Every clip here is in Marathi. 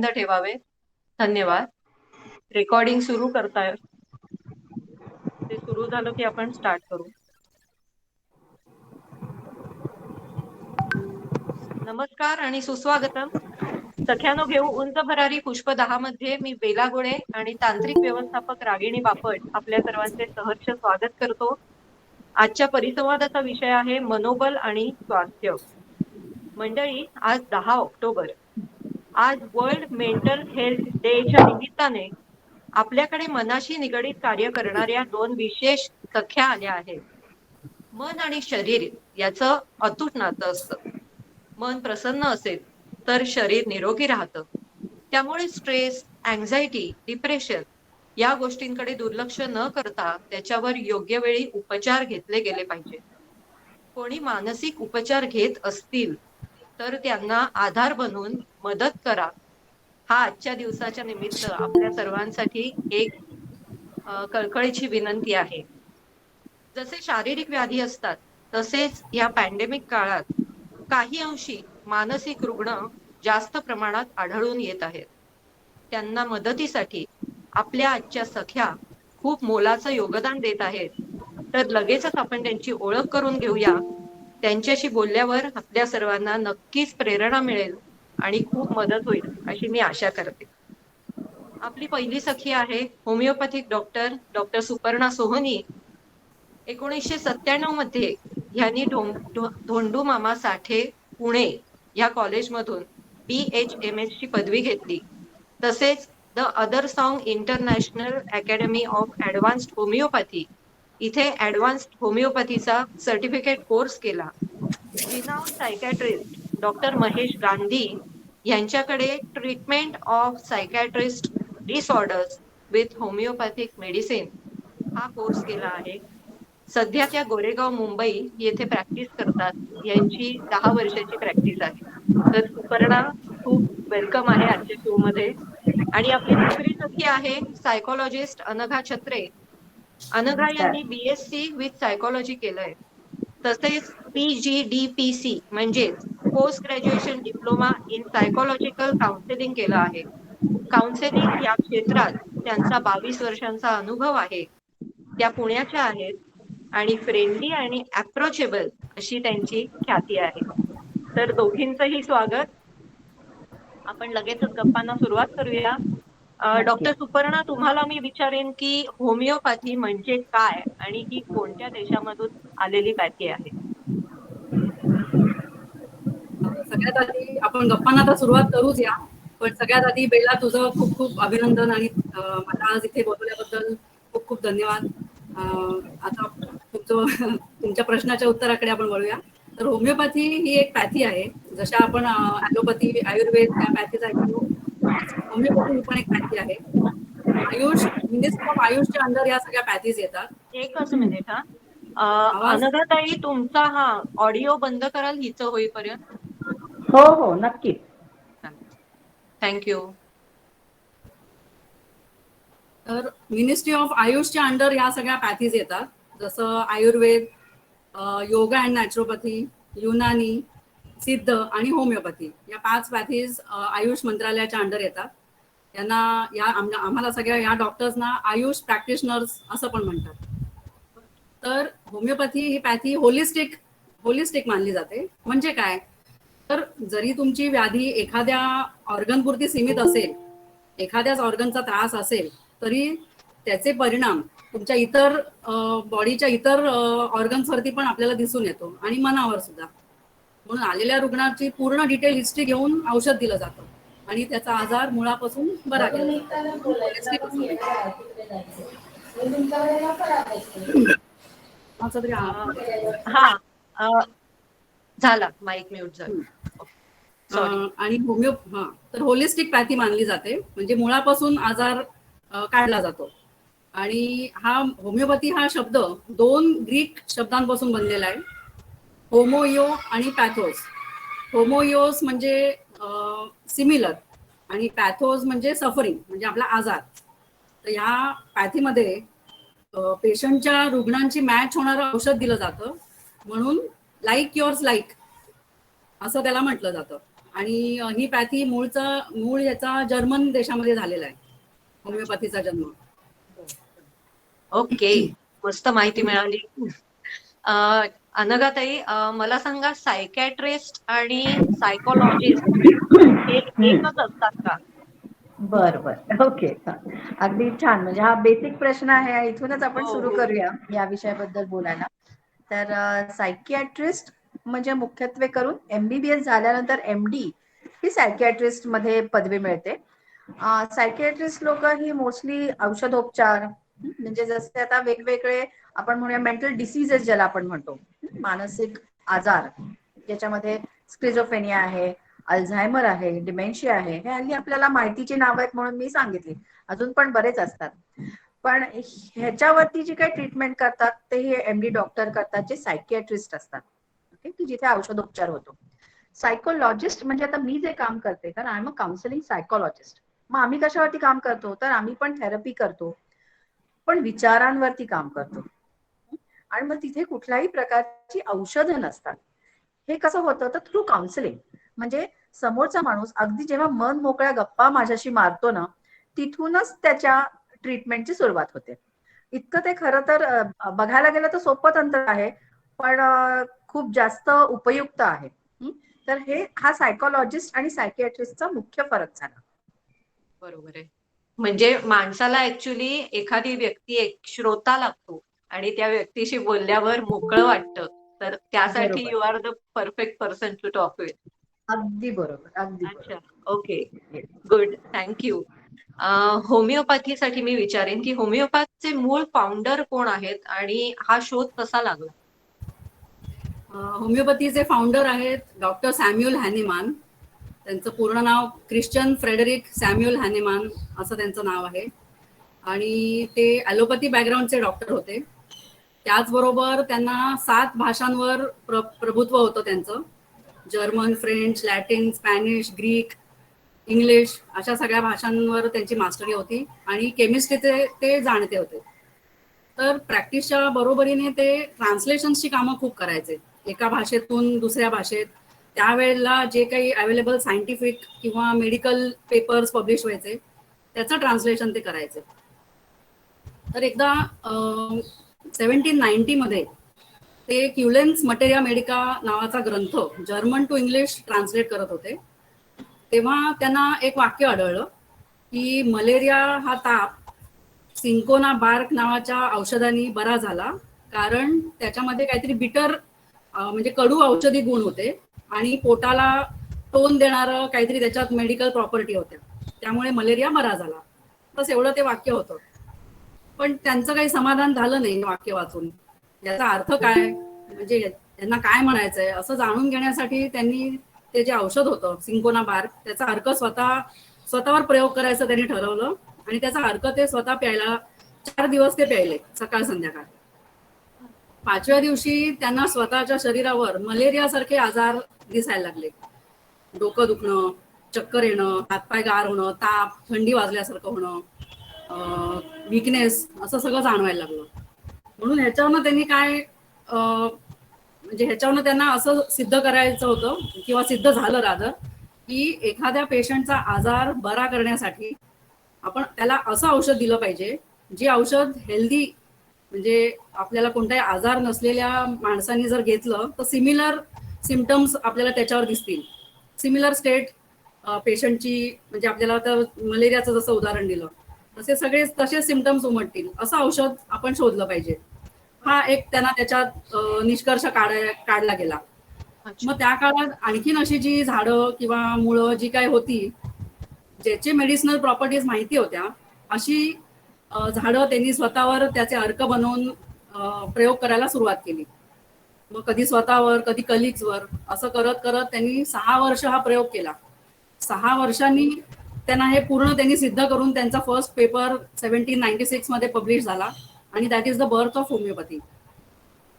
बंद ठेवावे. धन्यवाद. रेकॉर्डिंग सुरू करताय. ते सुरू झालं की आपण स्टार्ट करू. नमस्कार आणि सुस्वागतम. सख्यानो घेऊ उंच भरारी पुष्प 10 मध्ये मी बेला गोळे आणि तांत्रिक व्यवस्थापक रागिणी बापट आपल्या सर्वांचे सहर्ष स्वागत करतो. आजच्या परिसंवादाचा विषय आहे मनोबल आणि स्वास्थ्य. मंडळी, आज 10 ऑक्टोबर, आज वर्ल्ड मेंटल हेल्थ डेच्या निमित्ताने आपल्याकडे मनाशी निगडीत कार्य करणाऱ्या 2 विशेष सख्या आल्या आहेत. मन आणि शरीर याचं अतूट नातं असतं. मन प्रसन्न असेल तर शरीर निरोगी राहतं. त्यामुळे स्ट्रेस, अँझायटी, डिप्रेशन या गोष्टींकडे दुर्लक्ष न करता त्याच्यावर योग्य वेळी उपचार घेतले गेले पाहिजे. कोणी मानसिक उपचार घेत असतील तर त्यांना आधार बनून मदत करा. हा आजच्या दिवसाच्या निमित्त आपल्या सर्वांसाठी एक कळकळीची विनंती आहे. जसे शारीरिक व्याधी असतात तसेच या पॅन्डेमिक काळात काही अंशी मानसिक रुग्ण जास्त प्रमाणात आढळून येत आहेत. त्यांना मदतीसाठी आपल्या आजच्या सख्या खूप मोलाचं योगदान देत आहेत. तर लगेचच आपण त्यांची ओळख करून घेऊया. त्यांच्याशी बोलल्यावर आपल्या सर्वांना नक्कीच प्रेरणा मिळेल आणि खूप मदत होईल अशी मी आशा करते. आपली पहिली सखी आहे होमिओपॅथिक डॉक्टर सुपर्णा सोहनी. 1997 मध्ये यांनी धोंडू मामा साठे पुणे या कॉलेजमधून BHMS ची पदवी घेतली. तसेच the other song international academy of advanced homeopathy इथे ऍडव्हान्स्ड होमिओपॅथीचा सर्टिफिकेट कोर्स केला. Renowned psychiatrist doctor Mahesh Gandhi यांच्याकडे treatment of psychiatrist disorders with homeopathic medicine हा कोर्स केला आहे. सध्या त्या गोरेगाव मुंबई येथे प्रॅक्टिस करतात. यांची 10 वर्षाची प्रॅक्टिस आहे. तर सुपर्णा, खूप वेलकम आहे आजच्या शो मध्ये. आणि आपली दुसरी सखी आहे सायकोलॉजिस्ट अनघा छत्रे. अनघा यांनी BSc विथ सायकोलॉजी केलंय. तसेच PGDPC म्हणजेच post graduation diploma in psychological counselling केलं आहे. काउन्सिलिंग या क्षेत्रात त्यांचा 22 वर्षांचा अनुभव आहे. त्या पुण्याच्या आहेत आणि फ्रेंडली आणि अप्रोचेबल अशी त्यांची ख्याती आहे. तर दोघींचंही स्वागत. आपण लगेचच गप्पांना सुरुवात करूया. डॉक्टर सुपर्णा, तुम्हाला मी विचारेन की होमिओपॅथी म्हणजे काय आणि ही कोणत्या देशामधून आलेली पॅथी आहे? सगळ्यात आधी आपण गप्पांना तर सुरुवात करूच या, पण सगळ्यात आधी बेला तुझं खूप खूप अभिनंदन आणि मला आज इथे बोलवल्याबद्दल खूप खूप धन्यवाद. आता तुमच्या प्रश्नाच्या उत्तराकडे आपण वळूया. तर होमिओपॅथी ही एक पॅथी आहे. जशा आपण ॲलोपॅथी, आयुर्वेद या पॅथीज ऐकतो, होमिओपॅथी ही पण एक पॅथी आहे. आयुष, मिनिस्ट्री ऑफ आयुषच्या अंडर या सगळ्या पॅथीज येतात. एकच मिनिट अनघाताई, तुमचा ऑडिओ बंद कराल हिचं होईपर्यंत? हो हो नक्कीच. थँक्यू. तर मिनिस्ट्री ऑफ आयुषच्या अंडर या सगळ्या पॅथीज येतात. जसं आयुर्वेद, योगा अँड नॅचरोपॅथी, युनानी, सिद्ध आणि होमिओपॅथी या 5 पॅथीज आयुष मंत्रालयाच्या अंडर येतात. यांना आम्हाला सगळ्या या डॉक्टर्सना आयुष प्रॅक्टिशनर्स असं पण म्हणतात. तर होमिओपॅथी ही पॅथी होलिस्टिक मानली जाते. म्हणजे काय, तर जरी तुमची व्याधी एखाद्या ऑर्गनपुरती सीमित असेल, एखाद्याच ऑर्गनचा त्रास असेल, तरी त्याचे परिणाम तुमच्या इतर बॉडीच्या इतर ऑर्गन्सवरती पण आपल्याला दिसून येतो आणि मनावर सुद्धा. म्हणून आलेल्या रुग्णाची पूर्ण डिटेल हिस्ट्री घेऊन औषध दिलं जातं आणि त्याचा आजार मुळापासून बरा केला जातो. झाला माईक म्यूट झाला. आणि तर होलिस्टिक पॅथी मानली जाते. म्हणजे मुळापासून आजार काढला जातो. आणि होमिओपॅथी हा शब्द 2 ग्रीक शब्दांपासून बनलेला आहे, होमोयो आणि पॅथोस. होमोयोस म्हणजे सिमिलर आणि पॅथोस म्हणजे सफरिंग, म्हणजे आपला आजार. तर या पॅथीमध्ये पेशंटच्या रुग्णांची मॅच होणारं औषध दिलं जातं. म्हणून लाईक युअर्स लाईक असं त्याला म्हटलं जातं. आणि ही पॅथी मूळ याचा जर्मन देशामध्ये झालेला आहे, होमिओपॅथीचा जन्म. ओके, मस्त माहिती मिळाली. अनघाताई, मला सांगा, सायकॅट्रिस्ट आणि सायकोलॉजिस्ट हे एकच असतात का? बर बर, ओके. अगदी छान. म्हणजे हा बेसिक प्रश्न आहे, इथूनच आपण हो, सुरू हो. करूया या विषयाबद्दल बोलायला. तर सायकियाट्रिस्ट म्हणजे मुख्यत्वे करून MBBS झाल्यानंतर MD ही सायकियाट्रिस्ट मध्ये पदवी मिळते. सायकियाट्रिस्ट लोक ही मोस्टली औषधोपचार, म्हणजे जसे आता वेगवेगळे आपण म्हणूया मेंटल डिसीजेस ज्याला आपण म्हणतो, मानसिक आजार, ज्याच्यामध्ये स्क्रिझोफेनिया आहे, अल्झायमर आहे, डिमेन्शिया आहे, हे हल्ली आपल्याला माहितीची नाव आहेत म्हणून मी सांगितली. अजून पण बरेच असतात. पण ह्याच्यावरती जी काही ट्रीटमेंट करतात ते हे MD डॉक्टर करतात, जे सायकियाट्रिस्ट असतात. ओके, की जिथे औषधोपचार होतो. सायकोलॉजिस्ट म्हणजे आता मी जे काम करते, तर I am a counselling psychologist. मग आम्ही कशावरती काम करतो, तर आम्ही पण थेरपी करतो, पण विचारांवरती काम करतो. आणि मग तिथे कुठल्याही प्रकारची औषधं नसतात. हे कसं होतं, तर थ्रू काउन्सिलिंग. म्हणजे समोरचा माणूस अगदी जेव्हा मन मोकळ्या गप्पा माझ्याशी मारतो ना, तिथूनच त्याच्या ट्रीटमेंटची सुरुवात होते. इतकं ते खरं तर बघायला गेलं तर सोपं तंत्र आहे, पण खूप जास्त उपयुक्त आहे. तर हा सायकोलॉजिस्ट आणि सायकियाट्रिस्टचा मुख्य फरक झाला. बरोबर आहे. म्हणजे माणसाला ऍक्च्युली एखादी व्यक्ती एक श्रोता लागतो आणि त्या व्यक्तीशी बोलल्यावर मोकळं वाटतं. तर त्यासाठी बरोबर, you are the perfect person to talk with. अगदी बरोबर, अगदी अच्छा, बरोबर. Okay, good, thank you. होमिओपॅथीसाठी मी विचारेन की होमिओपॅथीचे मूळ फाउंडर कोण आहेत आणि हा शोध कसा लागला? होमिओपॅथीचे फाउंडर आहेत डॉक्टर सॅम्युअल हॅनिमान. त्यांचं पूर्ण नाव ख्रिश्चन फ्रेडरिक सॅम्युअल हॅनिमान असं त्यांचं नाव आहे. आणि ते ॲलोपॅथी बॅकग्राऊंडचे डॉक्टर होते. त्याचबरोबर त्यांना 7 भाषांवर प्रभुत्व होतं त्यांचं. German, French, Latin, Spanish, Greek, English अशा सगळ्या भाषांवर त्यांची मास्टरी होती. आणि केमिस्ट्रीचे ते जाणते होते. तर प्रॅक्टिसच्या बरोबरीने ते ट्रान्सलेशन्सची कामं खूप करायचे, एका भाषेतून दुसऱ्या भाषेत. त्यावेळेला जे काही अवेलेबल सायंटिफिक किंवा मेडिकल पेपर्स पब्लिश व्हायचे त्याचं ट्रान्सलेशन ते करायचे. तर एकदा 1790 मध्ये ते क्युलेन्स मटेरिया मेडिका नावाचा ग्रंथ जर्मन टू इंग्लिश ट्रान्सलेट करत होते. तेव्हा त्यांना एक वाक्य आढळलं की मलेरिया हा ताप सिंकोना बार्क नावाच्या औषधाने बरा झाला, कारण त्याच्यामध्ये काहीतरी बिटर म्हणजे कडू औषधी गुण होते आणि पोटाला टोन देणारं काहीतरी त्याच्यात मेडिकल प्रॉपर्टी होत्या, त्यामुळे मलेरिया बरा झाला. बस एवढं ते वाक्य होतं. पण त्यांचं काही समाधान झालं नाही वाक्य वाचून. याचा अर्थ काय, म्हणजे त्यांना काय म्हणायचंय असं जाणून घेण्यासाठी त्यांनी ते जे औषध होतं सिंकोना बार्क त्याचा अर्क स्वतःवर प्रयोग करायचं त्यांनी ठरवलं. आणि त्याचा अर्क ते स्वतः प्यायला 4 दिवस ते प्यायले, सकाळ संध्याकाळ. 5व्या दिवशी त्यांना स्वतःच्या शरीरावर मलेरिया सारखे आजार दिसायला लागले. डोकं दुखणं, चक्कर येणं, हातपाय गार होणं, ताप, थंडी वाजल्यासारखं होणं, विकनेस असं सगळं जाणवायला लागलं. म्हणून ह्याच्यावरनं त्यांनी काय म्हणजे ह्याच्यावरनं त्यांना असं सिद्ध करायचं होतं किंवा सिद्ध झालं रादर, की एखाद्या पेशंटचा आजार बरा करण्यासाठी आपण त्याला असं औषध दिलं पाहिजे, जे औषध हेल्दी म्हणजे आपल्याला कोणताही आजार नसलेल्या माणसांनी जर घेतलं तर सिमिलर सिमटम्स आपल्याला त्याच्यावर दिसतील. सिमिलर स्टेट पेशंटची, म्हणजे आपल्याला तर मलेरियाचं जसं उदाहरण दिलं तसे सगळे तसे सिमटम्स उमटतील असं औषध आपण शोधलं पाहिजे. हा एक त्यांना त्याच्यात निष्कर्ष काढला गेला. अच्छा. मग त्या काळात आणखीन अशी जी झाडं किंवा मुळं जी काय होती ज्याचे मेडिसिनल प्रॉपर्टीज माहिती होत्या, अशी झाडं त्यांनी स्वतःवर त्याचे अर्क बनवून प्रयोग करायला सुरुवात केली. मग कधी स्वतःवर, कधी कलिग्सवर, असं करत करत त्यांनी 6 वर्ष हा प्रयोग केला. 6 वर्षांनी त्यांना हे पूर्ण त्यांनी सिद्ध करून त्यांचा फर्स्ट पेपर 1796 मध्ये पब्लिश झाला आणि that is the birth of homeopathy. ओ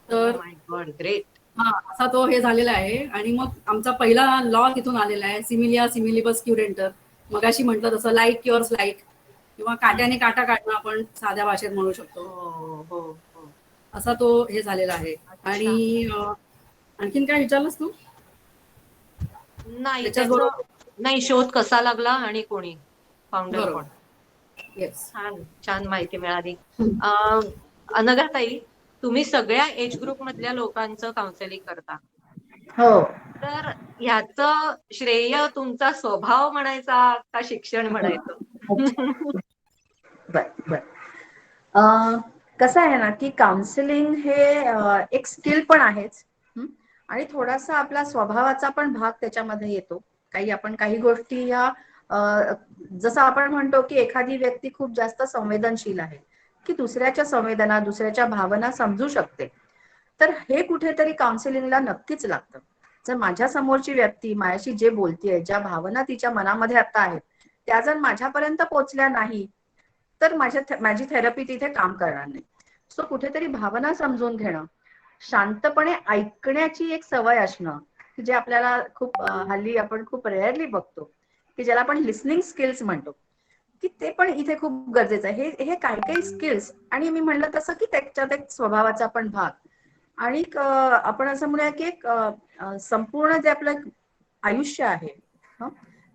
तर माय गॉड, ग्रेट. हा असा तो हे झालेला आहे. आणि मग आमचा पहिला लॉ तिथून आलेला आहे, सिमिलिया सिमिलिबस क्युरेंटर. मगाशी म्हटलं तसं लाईक क्युअर्स लाईक, किंवा काट्याने काटा काढणं आपण साध्या भाषेत म्हणू शकतो. हो, हो, हो. असा तो हे झालेला आहे. अच्छा. आणि आणखीन काय विचारलंस तू? नाही त्याच्याचबरोबर नाही, शोध कसा लागला आणि कोणी फाउंडर कोण? बरोबर. येस. छान छान माहिती मिळाली. अं, अनघाताई, तुम्ही सगळ्या एज ग्रुप मधल्या लोकांचं काउन्सिलिंग करता, हो. तर ह्याचं श्रेय तुमचा स्वभाव म्हणायचा का शिक्षण म्हणायचं? अच्छा. बर बर. अं, कसं आहे ना की काउन्सिलिंग हे एक स्किल पण आहेच. हं? आणि थोडासा आपला स्वभावाचा पण भाग त्याच्यामध्ये येतो. काही गोष्टी या जसं आपण म्हणतो की एखादी व्यक्ती खूप जास्त संवेदनशील आहे, की दुसऱ्याच्या संवेदना, दुसऱ्याच्या भावना समजू शकते. तर हे कुठेतरी काउन्सिलिंगला नक्कीच लागतं. जर माझ्या समोरची व्यक्ती माझ्याशी जे बोलतेय, ज्या भावना तिच्या मनामध्ये आता आहेत, त्या जर माझ्यापर्यंत पोहोचल्या नाही, तर माझी थेरपी तिथे काम करणार नाही. सो कुठेतरी भावना समजून घेणं, शांतपणे ऐकण्याची एक सवय असणं, जे आपल्याला खूप हल्ली आपण खूप रेअरली बघतो, की ज्याला आपण लिसनिंग स्किल्स म्हणतो, की ते पण इथे खूप गरजेचं आहे. हे काही काही स्किल्स आणि मी म्हणलं तसं की त्याच्यात एक स्वभावाचा पण भाग आणि आपण असं म्हणूया की एक संपूर्ण जे आपलं आयुष्य आहे, हं,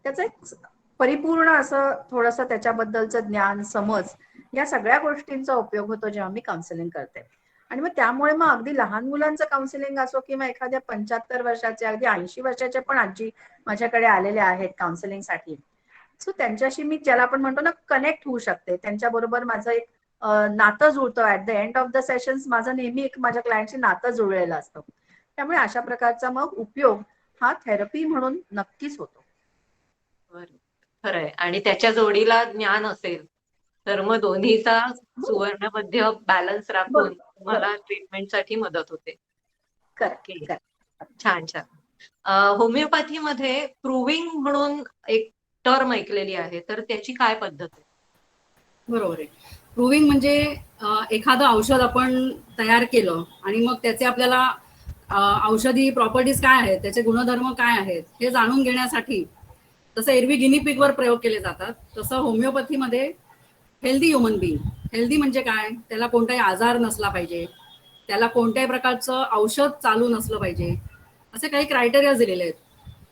त्याचं एक परिपूर्ण असं थोडंसं त्याच्याबद्दलचं ज्ञान, समज या सगळ्या गोष्टींचा उपयोग होतो जेव्हा मी काउन्सिलिंग करते. आणि मग त्यामुळे मग अगदी लहान मुलांचं काउन्सिलिंग असो किंवा एखाद्या 75 वर्षाचे, अगदी 80 वर्षाचे पण आजी माझ्याकडे आलेले आहेत काउन्सिलिंगसाठी. सो त्यांच्याशी मी ज्याला आपण म्हणतो ना कनेक्ट होऊ शकते. त्यांच्याबरोबर माझं एक नातं जुळतं. At the end of the sessions माझं नेहमी एक माझ्या क्लायंटशी नातं जुळलेलं असतं. त्यामुळे अशा प्रकारचा मग उपयोग हा थेरपी म्हणून नक्कीच होतो. बरं, खरंय. आणि त्याच्या जोडीला ज्ञान असेल तर मग दोन्हीचा सुवर्ण मध्य बॅलन्स राखून बरोबर, तुम्हाला ट्रीटमेंटसाठी मदत होते. Correct, okay, correct. छान छान. होमिओपॅथीमध्ये प्रूव्हिंग म्हणून एक टर्म ऐकलेली आहे, तर त्याची काय पद्धत आहे? बरोबर आहे. प्रूव्हिंग म्हणजे एखादं औषध आपण तयार केलं आणि मग त्याचे आपल्याला औषधी प्रॉपर्टीज काय आहेत, त्याचे गुणधर्म काय आहेत हे जाणून घेण्यासाठी, जसं एरवी गिनी पिगवर प्रयोग केले जातात, तसं होमिओपॅथीमध्ये हेल्दी ह्युमन बिईंग. हेल्दी म्हणजे काय? त्याला कोणताही आजार नसला पाहिजे, त्याला कोणत्याही प्रकारचं औषध चालू नसलं पाहिजे, असे काही क्रायटेरिया दिलेले आहेत.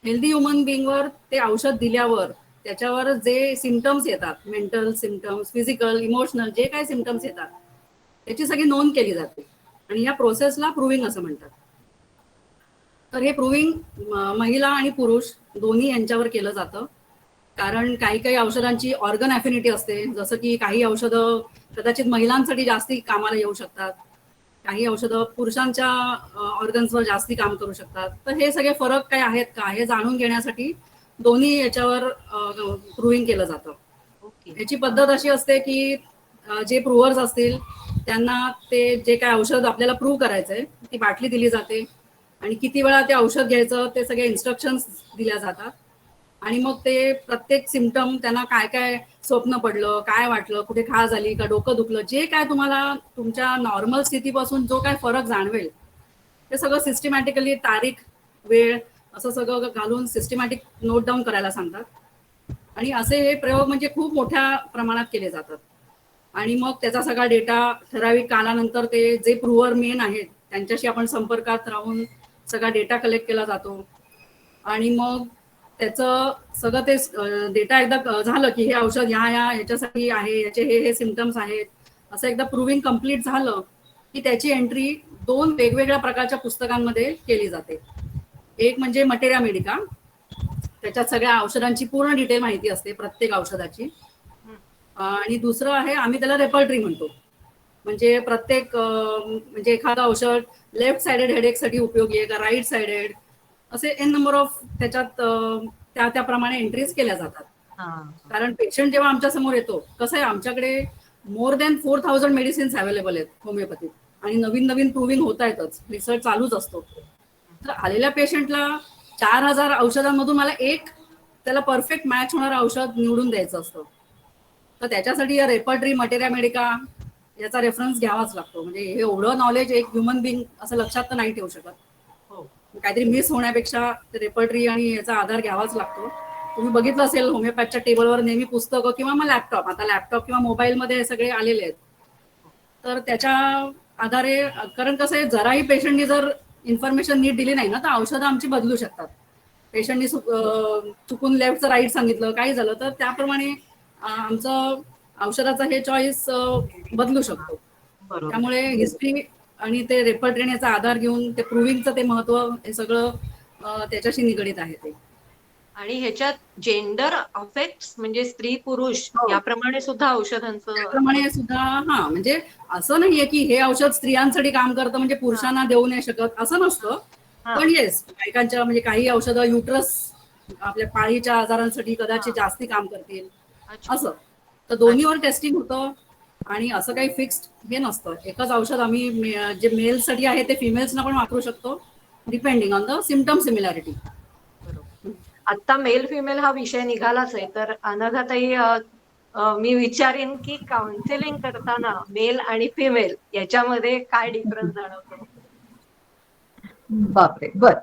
हेल्दी ह्युमन बिईंगवर ते औषध दिल्यावर त्याच्यावर जे सिमटम्स येतात, मेंटल सिमटम्स, फिजिकल, इमोशनल, जे काही सिमटम्स येतात त्याची सगळी नोंद केली जाते आणि या प्रोसेसला प्रूव्हिंग असं म्हणतात. तर हे प्रूव्हिंग महिला आणि पुरुष दोन्ही यांच्यावर केलं जातं. कारण काही काही औषधांची ऑर्गन ॲफिनिटी असते, जसं की काही औषधं कदाचित महिलांसाठी जास्ती कामाला येऊ शकतात, काही औषधं पुरुषांच्या ऑर्गन्सवर जास्ती काम करू शकतात. तर हे सगळे फरक काय आहेत का हे जाणून घेण्यासाठी दोन्ही याच्यावर प्रूव्हिंग केलं जातं. ओके. याची पद्धत अशी असते की जे प्रूव्हर्स असतील त्यांना ते जे काय औषध आपल्याला प्रूव्ह करायचंय ती बाटली दिली जाते आणि किती वेळा ते औषध घ्यायचं ते सगळे इन्स्ट्रक्शन्स दिल्या जातात. आणि मग ते प्रत्येक सिमटम त्यांना काय काय स्वप्न पडलं, काय वाटलं, कुठे खाज आली का, डोकं दुखलं, जे काय तुम्हाला तुमच्या नॉर्मल स्थितीपासून जो काय फरक जाणवेल ते सगळं सिस्टमॅटिकली तारीख, वेळ असं सगळं घालून सिस्टमॅटिक नोट डाऊन करायला सांगतात. आणि असे हे प्रयोग म्हणजे खूप मोठ्या प्रमाणात केले जातात. आणि मग त्याचा सगळा डेटा ठराविक कालानंतर ते जे प्रूव्हर मेन आहेत त्यांच्याशी आपण संपर्कात राहून सगळा डेटा कलेक्ट केला जातो. आणि मग त्याचं सगळं ते डेटा एकदा झालं की हे औषध ह्याच्यासाठी आहे, याचे हे सिमटम्स आहेत, असं एकदा प्रूव्हिंग कम्प्लीट झालं की त्याची एंट्री 2 वेगवेगळ्या प्रकारच्या पुस्तकांमध्ये केली जाते. एक म्हणजे मटेरिया मेडिका, त्याच्यात सगळ्या औषधांची पूर्ण डिटेल माहिती असते प्रत्येक औषधाची. आणि दुसरं आहे, आम्ही त्याला रेपर्टरी म्हणतो, म्हणजे प्रत्येक म्हणजे एखादं औषध लेफ्ट साइडेड हेडेकसाठी उपयोगी आहे का, राईट साइडेड, असे एन नंबर ऑफ त्याच्यात त्याप्रमाणे एंट्रीज केल्या जातात. कारण पेशंट जेव्हा आमच्या समोर येतो, कसं आहे आमच्याकडे मोर दॅन 4000 मेडिसिन्स अवेलेबल आहेत होमिओपॅथीत आणि नवीन नवीन प्रूव्हिंग होत आहेतच, रिसर्च चालूच असतो. तर आलेल्या पेशंटला 4000 औषधांमधून मला एक त्याला परफेक्ट मॅच होणारं औषध निवडून द्यायचं असतं. तर त्याच्यासाठी या रेपर्टरी, मटेरिया मेडिका याचा रेफरन्स घ्यावाच लागतो. म्हणजे हे एवढं नॉलेज एक ह्युमन बिंग असं लक्षात तर नाही ठेवू शकत. काहीतरी मिस होण्यापेक्षा रेपर्टरी आणि याचा आधार घ्यावाच लागतो. तुम्ही बघितलं असेल होमिओपॅथच्या टेबलवर नेहमी पुस्तकं किंवा मग लॅपटॉप, आता लॅपटॉप किंवा मोबाईलमध्ये हे सगळे आलेले आहेत. तर त्याच्या आधारे, कारण कसं आहे जराही पेशंटनी जर इन्फॉर्मेशन नीट दिली नाही ना तर औषधं आमची बदलू शकतात. पेशंटनी चुकून लेफ्टचं राईट सांगितलं, काही झालं तर त्याप्रमाणे आमचं औषधाचा हे चॉईस बदलू शकतो. बरोबर. त्यामुळे हिस्ट्री आणि ते रेपर्टरीचा आधार घेऊन ते प्रूव्हिंगचं ते महत्व हे सगळं त्याच्याशी निगडीत आहे ते. आणि ह्याच्यात जेंडर अफेक्ट्स म्हणजे स्त्री पुरुष हो. याप्रमाणे सुद्धा औषधांचं त्याप्रमाणे सुद्धा म्हणजे असं नाहीये की हे औषध स्त्रियांसाठी काम करतं म्हणजे पुरुषांना देऊ नाही शकत असं नसतं. पण येस, बायकांच्या म्हणजे काही औषधं युट्रस आपल्या पाळीच्या आजारांसाठी कदाचित जास्ती काम करतील असं. तर दोन्हीवर टेस्टिंग होतं आणि असं काही फिक्स्ड हे नसतं. एकच औषध आम्ही जे मेल्ससाठी आहे ते फिमेल्सना पण वापरू शकतो depending on the symptom similarity. आता मेल फिमेल हा विषय निघालाच आहे, तर अनघाताई मी विचारेन की काउन्सिलिंग करताना मेल आणि फिमेल याच्यामध्ये काय डिफरन्स जाणवतो? बापरे, बर.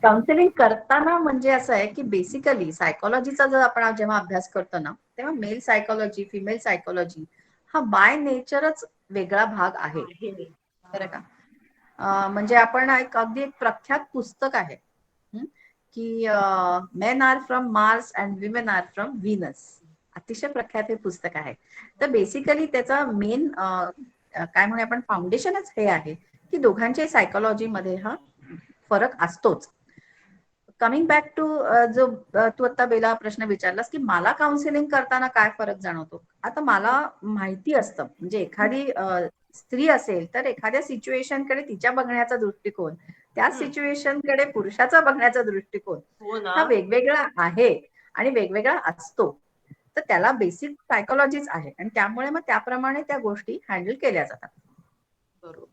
काउन्सिलिंग करताना म्हणजे असं आहे की बेसिकली सायकोलॉजीचा जर आपण जेव्हा अभ्यास करतो ना, तेव्हा मेल सायकोलॉजी, फिमेल सायकोलॉजी हा बाय नेचरच वेगळा भाग आहे, बरं का. म्हणजे आपण अगदी एक प्रख्यात पुस्तक आहे की men are from Mars and women are from Venus. अतिशय प्रख्यात हे पुस्तक आहे. तर बेसिकली त्याचा मेन काय म्हणूया आपण फाउंडेशनच हे आहे की दोघांच्या सायकोलॉजीमध्ये हा फरक असतोच. कमिंग बॅक टू जो तू आता बेला प्रश्न विचारलास की मला काउन्सिलिंग करताना काय फरक जाणवतो. आता मला माहिती असतं म्हणजे एखादी स्त्री असेल तर एखाद्या सिच्युएशन कडे तिच्या बघण्याचा दृष्टिकोन, त्याच सिच्युएशन कडे पुरुषाचा बघण्याचा दृष्टिकोन हा वेगवेगळा आहे आणि वेगवेगळा असतो. तर त्याला बेसिक सायकोलॉजीच आहे आणि त्यामुळे मग त्याप्रमाणे त्या गोष्टी हँडल केल्या जातात. बरोबर.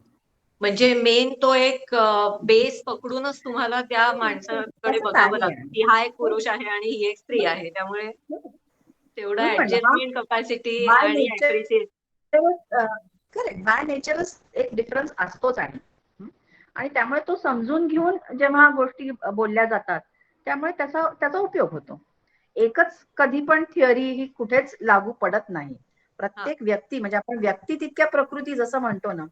म्हणजे मेन तो एक बेस पकडूनच तुम्हाला त्या माणसाकडे बघावं लागतं की हा एक पुरुष आहे आणि ही एक स्त्री आहे, त्यामुळे तेवढा ऍडजस्टमेंट कपॅसिटी आणि करेक्ट, बाय नेचरच एक डिफरन्स असतोच आणि त्यामुळे तो समजून घेऊन जेव्हा गोष्टी बोलल्या जातात त्यामुळे त्याचा उपयोग होतो. एकच कधी पण थिअरी ही कुठेच लागू पडत नाही. प्रत्येक व्यक्ती म्हणजे आपण व्यक्ती तितक्या प्रकृती जसं म्हणतो ना,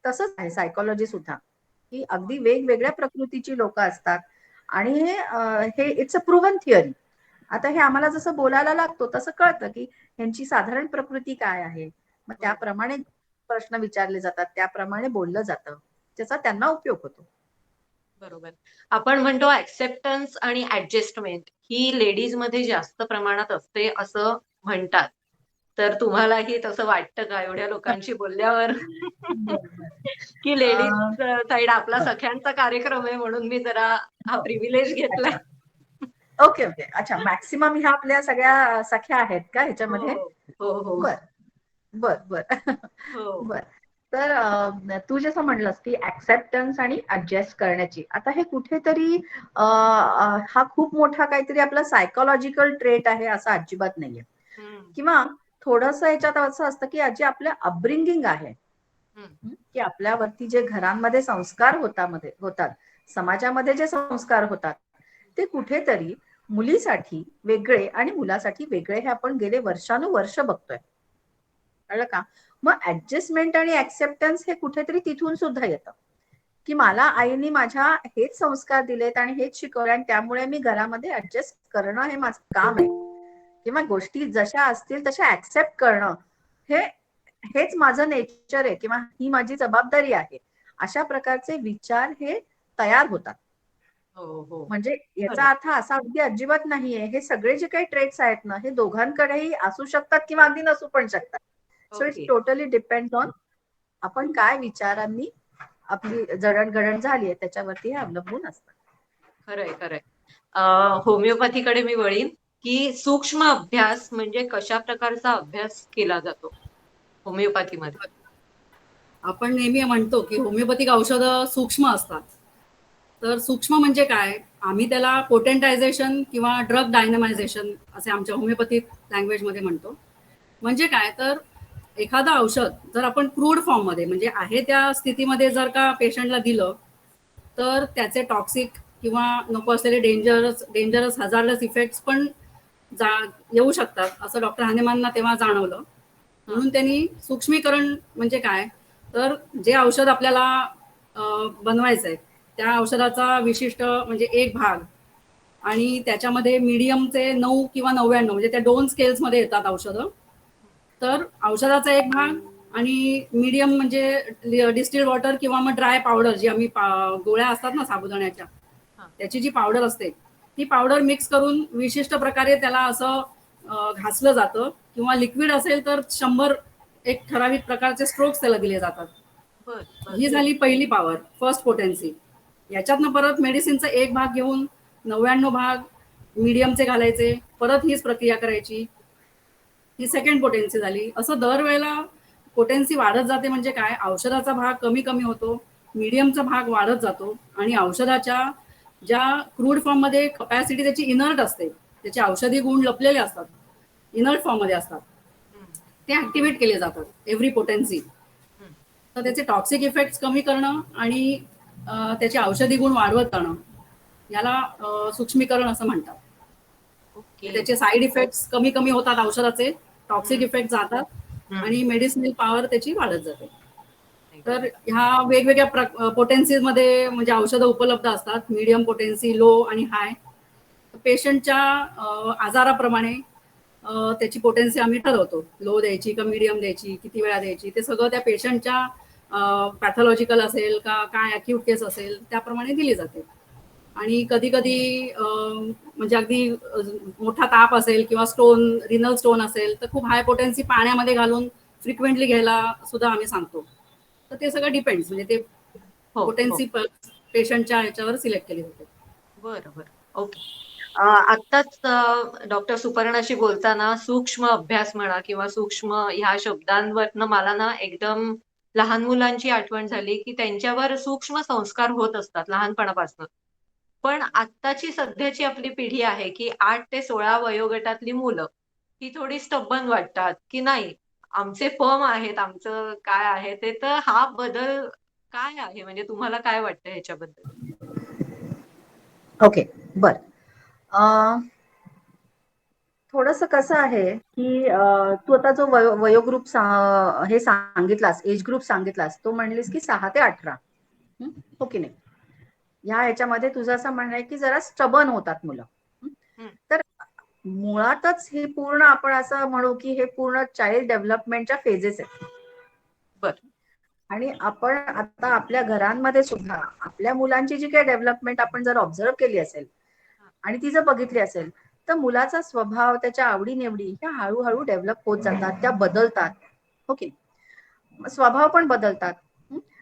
तसंच आहे सायकोलॉजी सुद्धा, की अगदी वेगवेगळ्या प्रकृतीची लोक असतात आणि हे इट्स अ प्रूव्हन थिअरी. आता हे आम्हाला जसं बोलायला लागतो तसं कळतं की ह्यांची साधारण प्रकृती काय आहे, मग त्याप्रमाणे प्रश्न विचारले जातात, त्याप्रमाणे बोललं जातं, त्याचा त्यांना उपयोग होतो. बरोबर. आपण म्हणतो ऍक्सेप्टन्स आणि ऍडजस्टमेंट ही लेडीज मध्ये जास्त प्रमाणात असते असं म्हणतात. तर तुम्हालाही तसं वाटतं का एवढ्या लोकांशी बोलल्यावर? की लेडीज साइड आपला सख्यांचा कार्यक्रम आहे म्हणून मी जरा हा प्रिव्हिलेज घेतलाय. ओके ओके, अच्छा. मॅक्सिमम ह्या आपल्या सगळ्या सख्या आहेत का ह्याच्यामध्ये? बर बर बर बर. तर तू जसं म्हणलंस की ऍक्सेप्टन्स आणि ऍडजस्ट करण्याची, आता हे कुठेतरी हा खूप मोठा काहीतरी आपला सायकोलॉजिकल ट्रेट आहे असं अजिबात नाहीये. किंवा थोडंसं याच्यात असं असतं की जे आपलं अपब्रिंगिंग आहे की आपल्यावरती जे घरांमध्ये संस्कार होतात, समाजामध्ये जे संस्कार होतात ते कुठेतरी मुलीसाठी वेगळे आणि मुलासाठी वेगळे हे आपण गेले वर्षानुवर्ष बघतोय, कळलं का. मग ऍडजस्टमेंट आणि ऍक्सेप्टन्स हे कुठेतरी तिथून सुद्धा येतं की मला आईने माझ्या हेच संस्कार दिलेत आणि हेच शिकवले आणि त्यामुळे मी घरामध्ये ऍडजस्ट करणं हे माझं काम आहे, किंवा गोष्टी जशा असतील तशा ऍक्सेप्ट करणं हेच माझं नेचर आहे किंवा ही माझी जबाबदारी आहे. अशा प्रकारचे विचार हे तयार होतात. म्हणजे याचा अर्थ असा अगदी अजिबात नाहीये, हे सगळे जे काही ट्रेट्स आहेत ना हे दोघांकडेही असू शकतात किंवा अगदी नसू पण शकतात. So it's totally depend on आपण काय विचारांनी आपली जडणघडण झाली आहे त्याच्यावरती हे अवलंबून असतं. खरंय. होमिओपॅथीकडे मी वळीन की सूक्ष्म अभ्यास म्हणजे कशा प्रकारचा अभ्यास केला जातो होमिओपॅथीमध्ये? आपण नेहमी म्हणतो की होमिओपॅथिक औषधं सूक्ष्म असतात. तर सूक्ष्म म्हणजे काय, आम्ही त्याला पोटेंटायझेशन किंवा ड्रग डायनमायझेशन असे आमच्या होमिओपॅथिक लँग्वेजमध्ये म्हणतो. म्हणजे काय, तर एखादं औषध जर आपण क्रूड फॉर्ममध्ये म्हणजे आहे त्या स्थितीमध्ये जर का पेशंटला दिलं तर त्याचे टॉक्सिक किंवा नको असलेले डेंजरस हजारलेस इफेक्ट्स पण येऊ शकतात असं डॉक्टर हानेमानना तेव्हा जाणवलं. म्हणून त्यांनी सूक्ष्मीकरण म्हणजे काय, तर जे औषध आपल्याला बनवायचं आहे त्या औषधाचा विशिष्ट म्हणजे एक भाग आणि त्याच्यामध्ये मीडियमचे 9 किंवा 99 म्हणजे त्या 2 स्केल्समध्ये येतात औषधं. तर औषधाचा एक भाग आणि मीडियम म्हणजे डिस्टिल्ड वॉटर किंवा मग ड्राय पावडर जी आम्ही गोळ्या असतात ना साबुदाण्याच्या, त्याची जी पावडर असते ती पावडर मिक्स करून विशिष्ट प्रकारे त्याला असं घासलं जातं किंवा लिक्विड असेल तर 100 एक ठराविक प्रकारचे स्ट्रोक्स त्याला दिले जातात. बर बर. ही झाली पहिली पॉवर, फर्स्ट पोटेन्सी. याच्यातनं परत मेडिसिनचा एक भाग घेऊन 99 भाग मीडियमचे घालायचे, परत हीच प्रक्रिया करायची. ही सेकंड पोटेन्सी झाली. असं दरवेळेला पोटेन्सी वाढत जाते. म्हणजे काय, औषधाचा भाग कमी कमी होतो, मीडियमचा भाग वाढत जातो आणि औषधाच्या ज्या क्रूड फॉर्ममध्ये कपॅसिटी त्याची इनर्ट असते, त्याचे औषधी गुण लपलेले असतात, इनर्ट फॉर्ममध्ये असतात, ते ऍक्टिव्हेट केले जातात एव्हरी पोटेन्सी. तर त्याचे टॉक्सिक इफेक्ट कमी करणं आणि त्याचे औषधी गुण वाढवत जाणं याला सूक्ष्मीकरण असं म्हणतात. ओके. त्याचे साईड इफेक्ट्स कमी कमी होतात, औषधाचे टॉक्सिक इफेक्ट जातात आणि मेडिसिनल पॉवर त्याची वाढत जाते. तर ह्या वेगवेगळ्या पोटेन्सीज मध्ये म्हणजे औषधं उपलब्ध असतात, मीडियम पोटेन्सी, लो आणि हाय. पेशंटच्या आजाराप्रमाणे त्याची पोटेन्सी आम्ही ठरवतो, लो द्यायची का मीडियम द्यायची, किती वेळा द्यायची, ते सगळं त्या पेशंटच्या पॅथॉलॉजिकल असेल का काय अक्यूट केस असेल त्याप्रमाणे दिली जाते. आणि कधी कधी म्हणजे अगदी मोठा ताप असेल किंवा रिनल स्टोन असेल तर खूप हाय पोटेन्सी पाण्यामध्ये घालून फ्रिक्वेंटली घ्यायला सुद्धा आम्ही सांगतो. तर ते सगळं डिपेंड्स, म्हणजे ते पोटेन्सी पेशंटच्या ह्याच्यावर सिलेक्ट केली जाते. बरं बरं. ओके. आत्ताच डॉक्टर सुपर्णाशी बोलताना सूक्ष्म अभ्यास म्हणा किंवा सूक्ष्म ह्या शब्दांवरनं मला ना एकदम लहान मुलांची आठवण झाली की त्यांच्यावर सूक्ष्म संस्कार होत असतात लहानपणापासून. पण आत्ताची सध्याची आपली पिढी आहे की 8 ते 16 वयोगटातली मुलं ही थोडी स्टब्बन वाटतात की नाही, आमचे फर्म आहेत, आमचं काय आहे ते. तर हा बदल काय आहे, म्हणजे तुम्हाला काय वाटतं ह्याच्याबद्दल? ओके, बर. थोडंसं कसं आहे की तू आता जो वयोग्रुप हे सांगितलास, एज ग्रुप सांगितलास, तो म्हणलीस की 6 ते 18, हो की नाही? ह्याच्यामध्ये तुझं असं म्हणणं आहे की जरा स्टबन होतात मुलं. तर मुळातच हे पूर्ण आपण असं म्हणू की हे पूर्ण चाइल्ड डेव्हलपमेंटच्या फेजेस आहेत. बर. आणि आपण आता आपल्या घरांमध्ये सुद्धा आपल्या मुलांची जी काही डेव्हलपमेंट आपण जर ऑब्झर्व केली असेल आणि ती जर बघितली असेल तर मुलाचा स्वभाव, त्याच्या आवडीनिवडी ह्या हळूहळू डेव्हलप होत जातात, त्या बदलतात, ओके. स्वभाव पण बदलतात.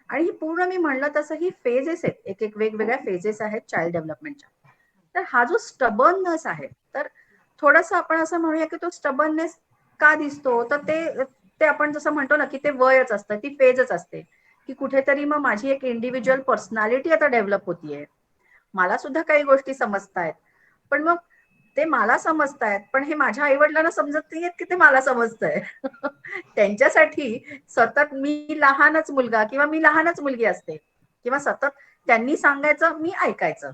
आणि ही पूर्ण मी म्हणलं तसं ही फेजेस आहेत, एक एक वेगवेगळ्या फेजेस आहेत चाइल्ड डेव्हलपमेंटच्या. तर हा जो स्टबर्ननेस आहे, तर थोडंसं आपण असं म्हणूया की तो स्टबर्ननेस का दिसतो, तर ते आपण जसं म्हणतो ना की ते वयच असतं, ती फेजच असते की कुठेतरी मग माझी एक इंडिव्हिज्युअल पर्सनॅलिटी आता डेव्हलप होतीये, मला सुद्धा काही गोष्टी समजतायत. पण मग ते मला समजतायत, पण हे माझ्या आईवडिलांना समजत नाहीयेत की ते मला समजतंय. त्यांच्यासाठी सतत मी लहानच मुलगा किंवा मी लहानच मुलगी असते किंवा सतत त्यांनी सांगायचं मी ऐकायचं,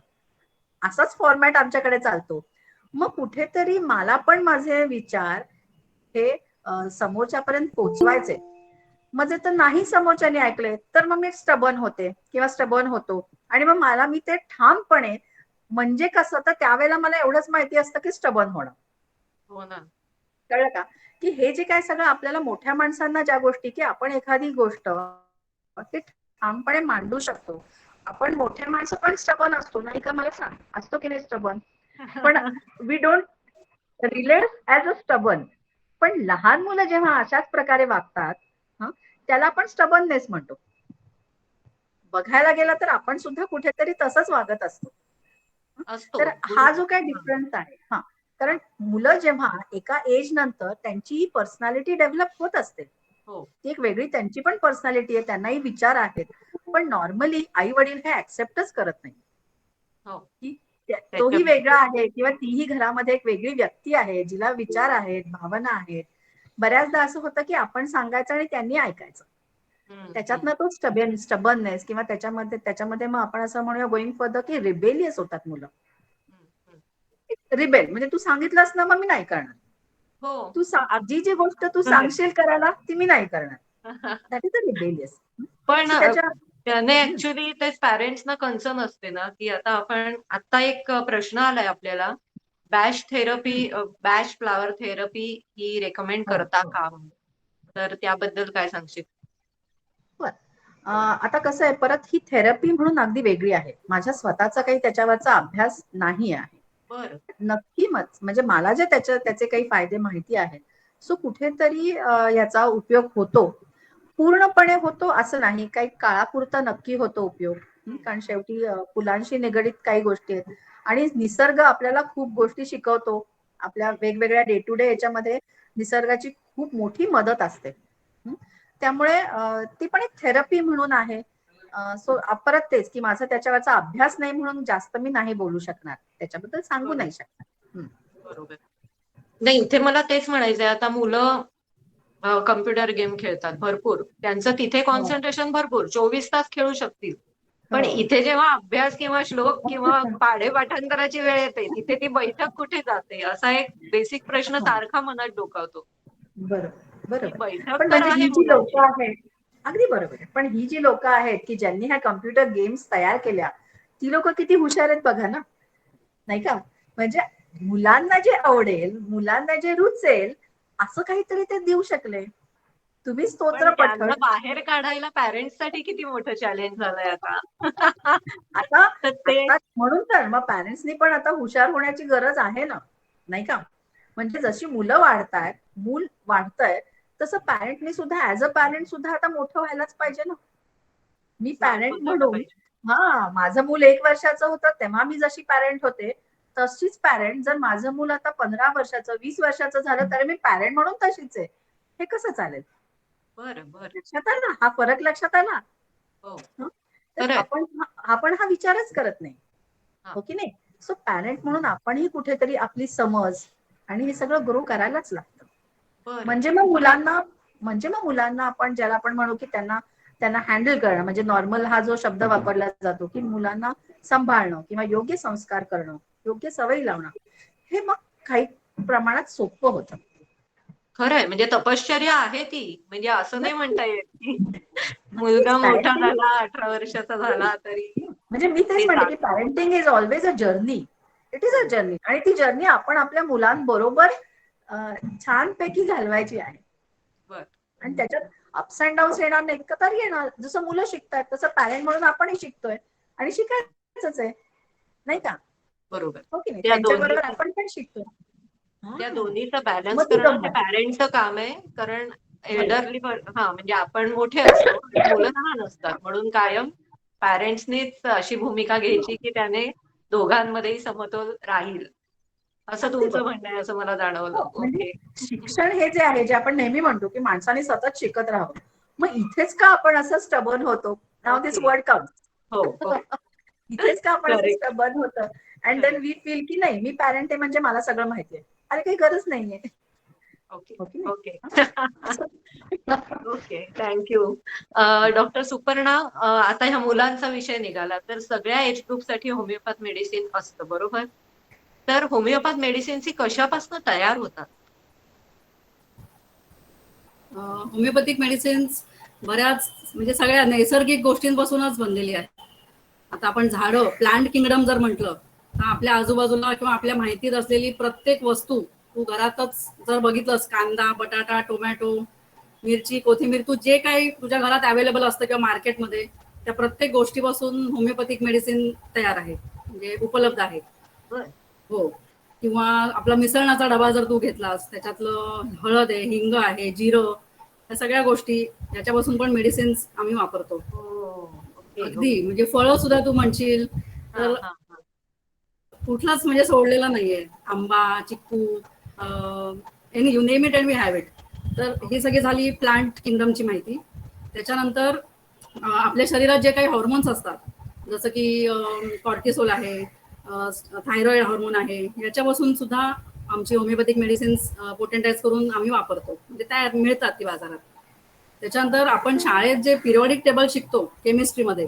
असाच फॉर्मॅट आमच्याकडे चालतो. मग कुठेतरी मला पण माझे विचार हे समोरच्यापर्यंत पोचवायचे. मग जर तर नाही समोरच्याने ऐकले तर मग मी स्टबर्न होते किंवा स्टबर्न होतो. आणि मग मी ते ठामपणे, म्हणजे कसं, तर त्यावेळेला मला एवढंच माहिती असतं की स्टबर्न होणं. हो ना. कळलं का? की हे जे काय सगळं आपल्याला मोठ्या माणसांना ज्या गोष्टी, की आपण एखादी गोष्ट ते ठामपणे मांडू शकतो. आपण मोठे माणसं पण स्टबर्न असतो, नाही का? मला सांग, असतो की नाही स्टबर्न? पण we don't relate as a stubborn. पण लहान मुलं जेव्हा अशाच प्रकारे वागतात, त्याला आपण स्टबर्ननेस म्हणतो. बघायला गेला तर आपण सुद्धा कुठेतरी तसंच वागत असतो. असतो. तर हा बरोबर. जो काही डिफरन्स आहे, कारण मुलं जेव्हा एका एज नंतर त्यांची पर्सनॅलिटी डेव्हलप होत असते, हो. ती एक वेगळी त्यांची पण पर्सनॅलिटी आहे, त्यांनाही विचार आहेत. पण नॉर्मली आई वडील हे ऍक्सेप्टच करत नाही हो. की त्याच्या तोही वेगळा आहे किंवा तीही घरामध्ये एक वेगळी व्यक्ती आहे, जिला विचार आहेत, भावना आहेत. बऱ्याचदा असं होतं की आपण सांगायचं आणि त्यांनी ऐकायचं. त्याच्यातनं तो स्टबर्ननेस किंवा त्याच्यामध्ये मग आपण असं म्हणूया, गोइंग फर्दर, की रिबेलियस होतात मुलं. रिबेल म्हणजे तू सांगितलंस ना, मग मी नाही करणार. हो. तू जी गोष्ट तू सांगशील करायला ती मी नाही करणार. That is a rebellious. पण त्याने ऍक्च्युली तेच पॅरेंट्सना कन्सर्न असते ना, की आता एक प्रश्न आलाय आपल्याला, बॅश फ्लॉवर थेरपी ही रेकमेंड हो, करता हो. का म्हणून. तर त्याबद्दल काय सांगशील? बर. आता कसं आहे, परत ही थेरपी म्हणून अगदी वेगळी आहे. माझ्या स्वतःचा काही त्याच्यावरचा अभ्यास नाही आहे. बरं. नक्की म्हणजे मला जे त्याचे काही फायदे माहिती आहेत, सो कुठेतरी याचा उपयोग होतो. पूर्णपणे होतो असं नाही, काही काळापुरता नक्की होतो उपयोग. कारण शेवटी फुलांशी निगडीत काही गोष्टी आहेत आणि निसर्ग आपल्याला खूप गोष्टी शिकवतो. आपल्या वेगवेगळ्या डे टू डे याच्यामध्ये निसर्गाची खूप मोठी मदत असते. त्यामुळे ती पण एक थेरपी म्हणून आहे. सो परत तेच की माझा त्याच्यावरचा अभ्यास नाही म्हणून जास्त मी नाही बोलू शकणार, त्याच्याबद्दल सांगू बरोबर. नाही शकणार. बरोबर. नाही, इथे मला तेच म्हणायचंय, आता मुलं कम्प्युटर गेम खेळतात भरपूर, त्यांचं तिथे हो, कॉन्सन्ट्रेशन भरपूर 24 तास खेळू शकतील. पण हो. इथे जेव्हा अभ्यास किंवा श्लोक किंवा पाढे पाठांतराची वेळ येते, तिथे ती बैठक कुठे जाते, असा एक बेसिक प्रश्न हो. सारखा मनात डोकावतो. बरोबर, ही बरोबर. बैठक पण तर म्हणजे आहे ही जी लोक मुलांची. आहेत, अगदी बरोबर आहे. पण ही जी लोक आहेत की ज्यांनी ह्या कम्प्युटर गेम्स तयार केल्या, ती लोक किती हुशार आहेत बघा ना, नाही का? म्हणजे मुलांना जे आवडेल, मुलांना जे रुचेल, असं काहीतरी ते देऊ शकले. तुम्ही पण स्तोत्र त्यांना पठण. बाहेर काढायला पॅरेंट्स साठी किती मोठं चॅलेंज झालंय आता. आता तर ते आता म्हणून तर मग पॅरेंट्सनी पण आता हुशार होण्याची गरज आहे ना, नाही का? म्हणजे जशी मुलं वाढतायत, मूल वाढतंय, तसं पॅरेंटनी सुद्धा ऍज अ पॅरेंट सुद्धा आता मोठं व्हायलाच पाहिजे ना. मी स्मार्ट पॅरेंट होत जायला म्हणून, पाहिजे. माझं मूल 1 वर्षाचं होतं तेव्हा मी जशी पॅरेंट होते, तशीच पॅरेंट जर माझं मूल आता 15 वर्षाचं 20 वर्षाचं झालं तरी मी पॅरेंट म्हणून तशीच आहे. हे कसं चालेल? बरं बरं. लक्षात आला हा फरक? लक्षात आला? हो. हं? तर खरंय. आपण हा विचारच करत नाही, हा. हो की नाही? सो पॅरेंट म्हणून आपणही कुठेतरी आपली समज आणि हे सगळं ग्रो करायलाच लागतं. बरं. म्हणजे मग मुलांना आपण ज्याला आपण म्हणू की त्यांना त्यांना हँडल करणं, म्हणजे नॉर्मल हा जो शब्द वापरला जातो की मुलांना सांभाळणं किंवा योग्य संस्कार करणं, योग्य सवयी लावणं, हे मग काही प्रमाणात सोपं होतं. खरंय, म्हणजे तपश्चर्या आहे ती. म्हणजे असं नाही म्हणता येत की नक्कीच मुलगा मोठा पॅरेंटिंग, झाला, 18 वर्षाचा झाला तरी म्हणजे मी तेच ते म्हणते की चालतं. Parenting is always a journey. It is हो. अ जर्नी आणि ती जर्नी आपण आपल्या मुलांबरोबर छानपैकी घालवायची आहे. बरं. आणि त्याच्यात अप्स अँड डाऊन्स येणार नाहीत का? तर येणार. जसं मुलं शिकतात तसं पॅरेंट म्हणून आपणही शिकतोय आणि शिकायचंच आहे, नाही का? बरोबर. हो की नाही? त्या त्यांच्याबरोबर दोन्हीचं आपण पण शिकतोय. त्या हा. दोन्हीचा बॅलन्स मग ती करणं हे गंमत. पॅरेंट्सचं काम आहे. कारण बरोबर. म्हणजे आपण मोठे असतो आणि मुलं लहान असतात. म्हणून कायम पॅरेंट्सनीच अशी भूमिका घ्यायची की त्याने दोघांमध्येही समतोल राहील. असं अगदी तुमचं बरोबर. म्हणणं आहे असं मला जाणवलं. हो, म्हणजे ओके. शिक्षण हे जे आहे, जे आपण नेहमी म्हणतो की माणसाने सतत शिकत राहावं. मग इथेच का आपण असं स्टबर्न होतो? नाव दिस ओके. Word comes. हो, हो. इथेच का आपण असं करेक्ट. स्टबर्न होतं? And then correct. We feel की नाही, मी पॅरेंट आहे म्हणजे मला सगळं माहिती आहे. अरे काही गरज नाहीये. ओके. हो की नाही? ओके. हां, असं. Okay. Thank you. Doctor Suparna, आता ह्या मुलांचा विषय निघाला तर सगळ्या एज ग्रुपसाठी होमिओपॅथ मेडिसिन असतं, बरोबर? तर होमिओपॅथ मेडिसिन्स ही कशापासून तयार होतात? होमिओपॅथिक मेडिसिन्स बऱ्याच म्हणजे सगळ्या नैसर्गिक गोष्टींपासूनच बनलेली आहे. आता आपण झाडं, प्लांट किंगडम जर म्हटलं, तर आपल्या आजूबाजूला किंवा आपल्या माहितीत असलेली प्रत्येक वस्तू तू घरातच जर बघितलंस, कांदा, बटाटा, टोमॅटो, मिरची, कोथिंबीर, तू जे काही तुझ्या घरात अवेलेबल असतं किंवा मार्केटमध्ये, त्या प्रत्येक गोष्टीपासून होमिओपॅथिक मेडिसिन तयार आहे, म्हणजे उपलब्ध आहे. बर. हो. किंवा आपला मिसळणाचा डबा जर तू घेतलास, त्याच्यातलं हळद आहे, हिंग आहे, जिरं, या सगळ्या गोष्टी याच्यापासून पण मेडिसिन्स आम्ही वापरतो. हो. ओके. अगदी ओके. म्हणजे फळं सुद्धा तू म्हणशील हा तर हा हा. कुठलाच म्हणजे सोडलेला नाहीये. आंबा, चिक्कू, any you name it and we have it. तर ही सगळी झाली प्लांट किंगडमची माहिती. त्याच्यानंतर आपल्या शरीरात जे काही हॉर्मोन्स असतात, जसं की कॉर्टिसोल आहे, थायरॉइड हॉर्मोन आहे, याच्यापासून सुद्धा आमची होमिओपॅथिक मेडिसिन्स पोटेंटाईज करून आम्ही वापरतो, म्हणजे तयार मिळतात ती बाजारात. त्याच्यानंतर आपण शाळेत जे पिरियॉडिक टेबल शिकतो केमिस्ट्रीमध्ये,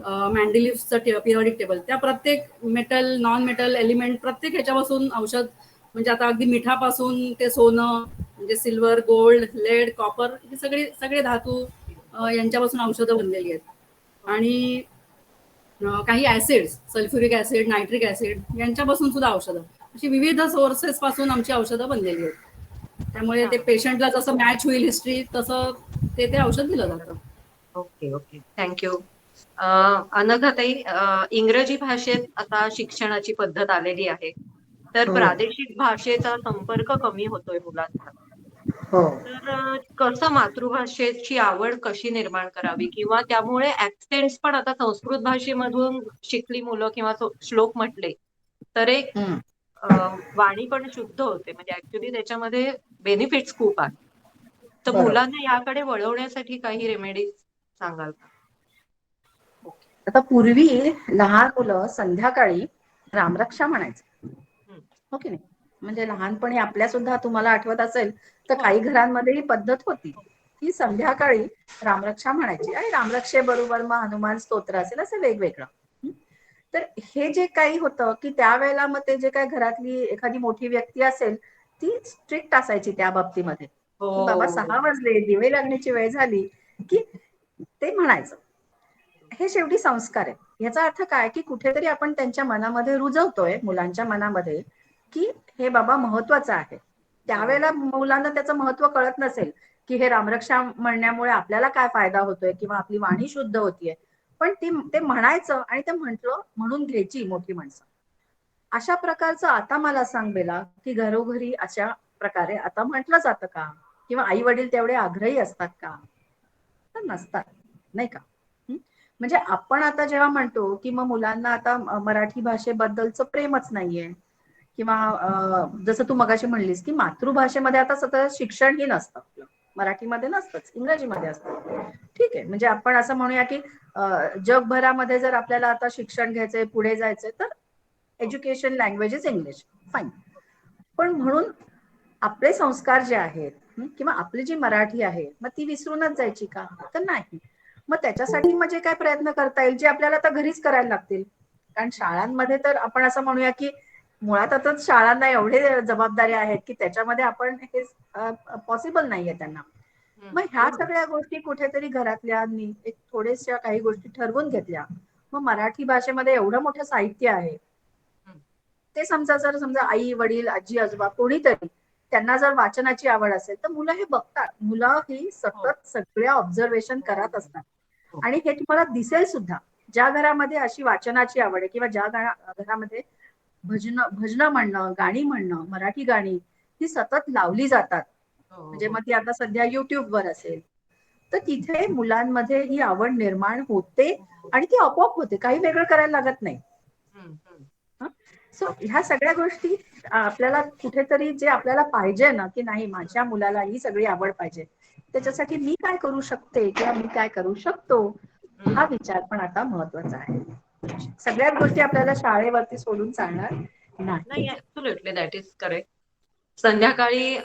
मॅन्डेलिव्हचं पिरियॉडिक टेबल, त्या प्रत्येक मेटल, नॉन मेटल एलिमेंट, प्रत्येक ह्याच्यापासून औषध, म्हणजे आता अगदी मिठापासून ते सोनं, म्हणजे सिल्वर, गोल्ड, लेड, कॉपर, हे सगळे सगळे धातू यांच्यापासून औषधं बनलेली आहेत. आणि काही acids, sulphuric acid, nitric acid यांच्यापासून सुद्धा औषधं, अशी विविध सोर्सेस पासून आमची औषधं बनलेली आहेत. त्यामुळे ते पेशंटला जसं मॅच होईल हिस्ट्री तसं ते औषध दिलं जातं. Okay okay, thank you. अनघाताई, इंग्रजी भाषेत आता शिक्षणाची पद्धत आलेली आहे, तर हो. प्रादेशिक भाषेचा संपर्क कमी होतोय मुलांचा. हो. तर कसं मातृभाषेची आवड कशी निर्माण करावी, किंवा त्यामुळे ऍक्सेंट्स पण आता संस्कृत भाषेमधून शिकली मुलं किंवा श्लोक म्हटले तर एक हम्म. वाणी पण शुद्ध होते, म्हणजे ऍक्च्युली त्याच्यामध्ये बेनिफिट्स खूप आहेत. तर बरोबर. मुलांना याकडे वळवण्यासाठी काही रेमेडीज सांगाल का? आता पूर्वी लहान मुलं संध्याकाळी रामरक्षा म्हणायचे, हो की नाही? म्हणजे लहानपणी आपल्या सुद्धा तुम्हाला आठवत असेल तर काही घरांमध्ये ही पद्धत होती की संध्याकाळी रामरक्षा म्हणायची आणि रामरक्षेबरोबर मग हनुमान स्तोत्र असेल असं वेगवेगळं. तर हे जे काही होतं की त्यावेळेला मग ते जे काही घरातली एखादी मोठी व्यक्ती असेल ती स्ट्रिक्ट असायची त्या बाबतीमध्ये की बाबा 6 वाजले, दिवे लागण्याची वेळ झाली की ते म्हणायचं. हे शेवटी संस्कार आहे. याचा अर्थ काय की कुठेतरी आपण त्यांच्या मनामध्ये रुजवतोय, मुलांच्या मनामध्ये, की हे बाबा महत्वाचं आहे. त्यावेळेला मुलांना त्याचं महत्व कळत नसेल की हे रामरक्षा म्हणण्यामुळे आपल्याला काय फायदा होतोय किंवा आपली वाणी शुद्ध होतीये, पण ते म्हणायचं आणि ते म्हटलं म्हणून घ्यायची मोठी माणसं. अशा प्रकारचं आता मला सांग बेला की घरोघरी अशा प्रकारे आता म्हटलं जातं का? किंवा आई वडील तेवढे आग्रही असतात का? तर नसतात, नाही का? म्हणजे आपण आता जेव्हा म्हणतो की मग मुलांना आता मराठी भाषेबद्दलचं प्रेमच नाहीये, किंवा जसं तू मगाशी म्हणलीस की मातृभाषेमध्ये आता सतत शिक्षणही नसतं, आपलं मराठीमध्ये नसतंच, इंग्रजीमध्ये असतं. ठीक आहे, म्हणजे आपण असं म्हणूया की जगभरामध्ये जर आपल्याला आता शिक्षण घ्यायचंय, पुढे जायचंय, तर education language is English, fine. पण म्हणून आपले संस्कार जे आहेत किंवा आपली जी मराठी आहे मग ती विसरूनच जायची का? तर नाही. मग त्याच्यासाठी मग जे काय प्रयत्न करता येईल जे आपल्याला आता घरीच करायला लागतील. कारण शाळांमध्ये तर आपण असं म्हणूया की मुळात आता शाळांना एवढे जबाबदाऱ्या आहेत की त्याच्यामध्ये आपण हे पॉसिबल नाहीये त्यांना. मग ह्या सगळ्या गोष्टी कुठेतरी घरातल्यांनी एक थोड्याशा काही गोष्टी ठरवून घेतल्या, मग मराठी भाषेमध्ये एवढं मोठं साहित्य आहे, ते समजा आई वडील आजी आजोबा कोणीतरी त्यांना जर वाचनाची आवड असेल तर मुलं हे बघतात. मुलं ही सतत सगळ्या ऑब्झर्वेशन करत असतात आणि हे तुम्हाला दिसेल सुद्धा. ज्या घरामध्ये अशी वाचनाची आवड आहे किंवा ज्या घरामध्ये भजनं म्हणणं, गाणी म्हणणं, मराठी गाणी ही सतत लावली जातात, म्हणजे मग ती आता सध्या युट्यूबवर असेल, तर तिथे मुलांमध्ये ही आवड निर्माण होते आणि ती आपोआप होते, काही वेगळं करायला लागत नाही. सो ह्या सगळ्या गोष्टी आपल्याला कुठेतरी जे आपल्याला पाहिजे ना की नाही माझ्या मुलाला ही सगळी आवड पाहिजे, त्याच्यासाठी मी काय करू शकते किंवा मी काय करू शकतो हा विचार पण आता महत्वाचा आहे. सगळ्याच गोष्टी आपल्याला शाळेवरती सोडून चालणार नाही. Absolutely, that is correct. संध्याकाळी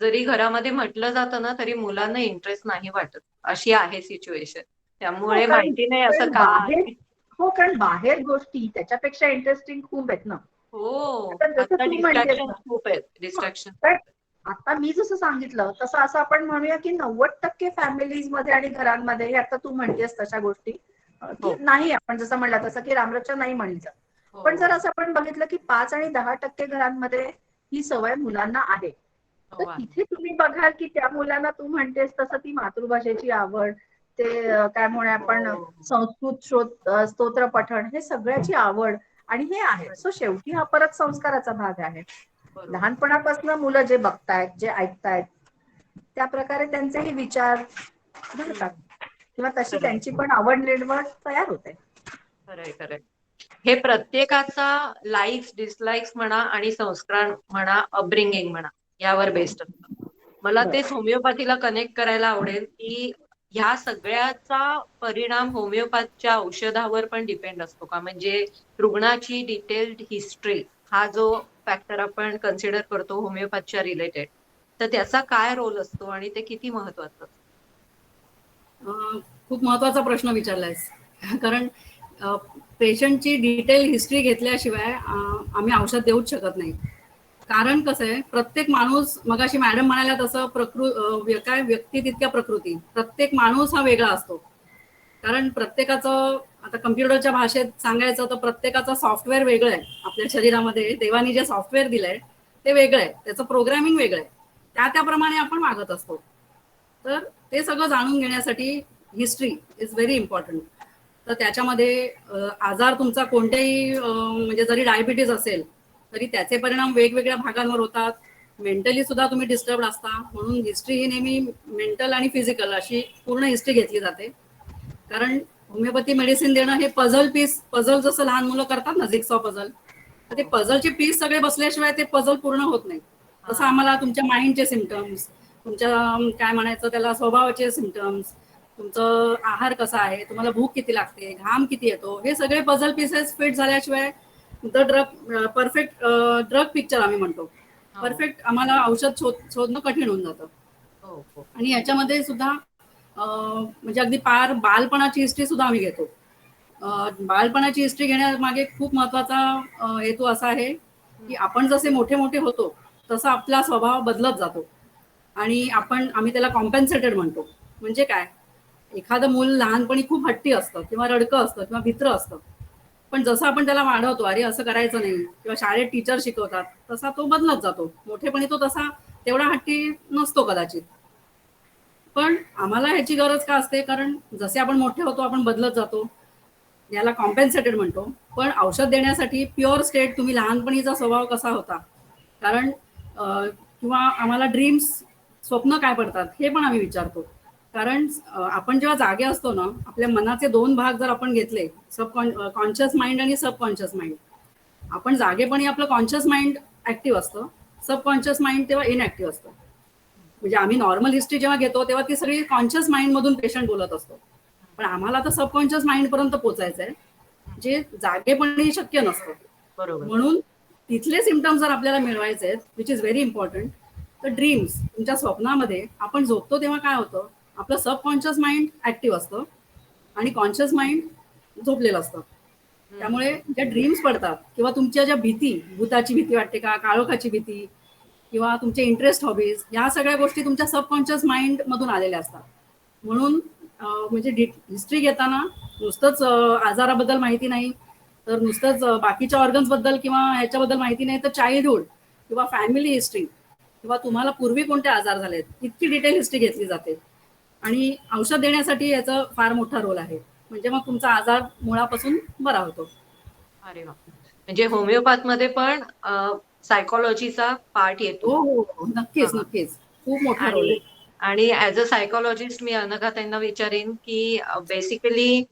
जरी घरामध्ये म्हटलं जातं ना तरी मुलांना इंटरेस्ट नाही वाटत, अशी आहे सिच्युएशन. त्यामुळे माहिती नाही असं का. कारण बाहेर गोष्टी त्याच्यापेक्षा इंटरेस्टिंग खूप आहेत ना. जसं आता तू म्हणतेस डिस्ट्रॅक्शन खूप आहेत, डिस्ट्रॅक्शन. आता मी जसं सांगितलं तसं असं आपण म्हणूया की 90% फॅमिलीज मध्ये आणि घरांमध्ये हे आता तू म्हणतेस तशा गोष्टी की नाही, आपण जसं म्हणलं तसं की रामरक्षा नाही म्हणलं, पण जर असं आपण बघितलं की 5 आणि 10% घरांमध्ये ही सवय मुलांना आहे, तर तिथे तुम्ही बघाल की त्या मुलांना तू म्हणतेस तसं ती मातृभाषेची आवड, ते काय म्हणूया आपण संस्कृत स्तोत्र पठण, हे सगळ्याची आवड आणि हे आहे. सो शेवटी हा परत संस्काराचा भाग आहे. लहानपणापासून मुलं जे बघतायत, जे ऐकतायत, त्या प्रकारे त्यांचेही विचार घडतात किंवा तशी त्यांची पण आवड निर्माण तयार होते. खरंय खरंय. हे प्रत्येकाचा लाईक्स डिसलाईक्स म्हणा आणि संस्कार म्हणा, अपब्रिंगिंग म्हणा, यावर बेस्ड असतं. मला तेच होमिओपॅथीला कनेक्ट करायला आवडेल की ह्या सगळ्याचा परिणाम होमिओपॅथच्या औषधावर पण डिपेंड असतो का? म्हणजे रुग्णाची डिटेल्ड हिस्ट्री हा जो फॅक्टर आपण कन्सिडर करतो होमिओपॅथच्या रिलेटेड, तर त्याचा काय रोल असतो आणि ते किती महत्वाचं? खूप महत्वाचा प्रश्न विचारलायस. कारण पेशंटची डिटेल हिस्ट्री घेतल्याशिवाय आम्ही औषध देऊच शकत नाही. कारण कसं आहे, प्रत्येक माणूस, मगाशी मॅडम म्हणाल्या तसं, काय व्यक्ती तितक्या प्रकृती, प्रत्येक माणूस हा वेगळा असतो. कारण प्रत्येकाचं, आता कम्प्युटरच्या भाषेत सांगायचं तर प्रत्येकाचं सॉफ्टवेअर वेगळं आहे. आपल्या शरीरामध्ये देवानी जे सॉफ्टवेअर दिलंय ते वेगळं आहे, त्याचं प्रोग्रामिंग वेगळं आहे, त्याप्रमाणे आपण वागत असतो. तर ते सगळं जाणून घेण्यासाठी हिस्ट्री इज व्हेरी इम्पॉर्टंट. तर त्याच्यामध्ये आजार तुमचा कोणत्याही म्हणजे जरी डायबिटीज असेल तरी त्याचे परिणाम वेगवेगळ्या भागांवर होतात. मेंटली सुद्धा तुम्ही डिस्टर्ब असता, म्हणून हिस्ट्री ही नेहमी मेंटल आणि फिजिकल अशी पूर्ण हिस्ट्री घेतली जाते. कारण होमिओपॅथी मेडिसिन देणं हे पझल जसं लहान मुलं करतात ना, जिक्सॉ पझल, तर ते पझलचे पीस सगळे बसल्याशिवाय ते पझल पूर्ण होत नाही. तसं आम्हाला तुमच्या माइंडचे सिमटम्स, तुमच्या काय म्हणायचं त्याला स्वभावाचे सिमटम्स, तुमचं आहार कसा आहे, तुम्हाला भूक किती लागते, घाम किती येतो, हे सगळे पझल पीसेस फिट झाल्याशिवाय परफेक्ट ड्रग पिक्चर आम्ही म्हणतो, परफेक्ट आम्हाला औषध शोधणं कठीण होऊन जातं. आणि याच्यामध्ये सुद्धा म्हणजे अगदी पार बालपणाची हिस्ट्री सुद्धा आम्ही घेतो. बालपणाची हिस्ट्री घेण्यामागे खूप महत्वाचा हेतू असा आहे की आपण जसे मोठे मोठे होतो तसा आपला स्वभाव बदलत जातो. आणि आम्ही त्याला कॉम्पेन्सेटेड म्हणतो. म्हणजे काय, एखादं मूल लहानपणी खूप हट्टी असतं किंवा रडकं असतं किंवा भित्र असतं, पण जसं आपण त्याला वाढवतो, अरे असं करायचं नाही, किंवा शाळेत टीचर शिकवतात, तसा तो बदलत जातो. मोठेपणी तो तसा तेवढा हट्टी नसतो कदाचित. पण आम्हाला ह्याची गरज का असते, कारण जसे आपण मोठे होतो आपण बदलत जातो, याला कॉम्पेन्सेटेड म्हणतो. पण औषध देण्यासाठी प्युअर स्टेट तुम्ही लहानपणीचा स्वभाव कसा होता, कारण किंवा आम्हाला ड्रीम्स, स्वप्न काय पडतात हे पण आम्ही विचारतो. कारण आपण जेव्हा जागे असतो ना, आपल्या मनाचे 2 भाग जर आपण घेतले, कॉन्शियस माइंड आणि सबकॉन्शियस माइंड, आपण जागेपणी आपलं कॉन्शियस माइंड ऍक्टिव्ह असतं, सबकॉन्शियस माइंड तेव्हा इनऍक्टिव्ह असतं. म्हणजे आम्ही नॉर्मल हिस्ट्री जेव्हा घेतो तेव्हा ती सगळी कॉन्शियस माइंड मधून पेशंट बोलत असतो, पण आम्हाला तर सबकॉन्शियस माइंड पर्यंत पोहोचायचंय, जे जागेपणी शक्य नसतं. बरोबर. म्हणून तिथले सिमटम्स जर आपल्याला मिळवायचे आहेत, विच इज व्हेरी इम्पॉर्टंट, तर ड्रीम्स, तुमच्या स्वप्नामध्ये आपण झोपतो तेव्हा काय होतं, आपलं सबकॉन्शियस माइंड ऍक्टिव्ह असतं आणि कॉन्शियस माइंड झोपलेलं असतं. त्यामुळे ज्या ड्रीम्स पडतात किंवा तुमच्या ज्या भीती, भूताची भीती वाटते का, काळोखाची भीती, किंवा तुमचे इंटरेस्ट, हॉबीज, या सगळ्या गोष्टी तुमच्या सबकॉन्शियस माइंड मधून आलेल्या असतात. म्हणून म्हणजे हिस्ट्री घेताना नुसतंच आजाराबद्दल माहिती नाही, तर नुसतंच बाकीच्या ऑर्गन्स बद्दल किंवा ह्याच्याबद्दल माहिती नाही, तर चाइल्डहुड किंवा फॅमिली हिस्ट्री किंवा तुम्हाला पूर्वी कोणते आजार झालेत, इतकी डिटेल हिस्ट्री घेतली जाते. आणि औषध देण्यासाठी याचा फार मोठा रोल आहे, म्हणजे मग तुमचा आजार मुळापासून बरा होतो. अरे वा, म्हणजे होमिओपॅथ मध्ये पण सायकोलॉजीचा पार्ट येतो. हो हो, नक्कीच नक्कीच, खूप मोठा रोल आहे. आणि ऍज अ सायकोलॉजिस्ट मी अनघा त्यांना विचारेन की बेसिकली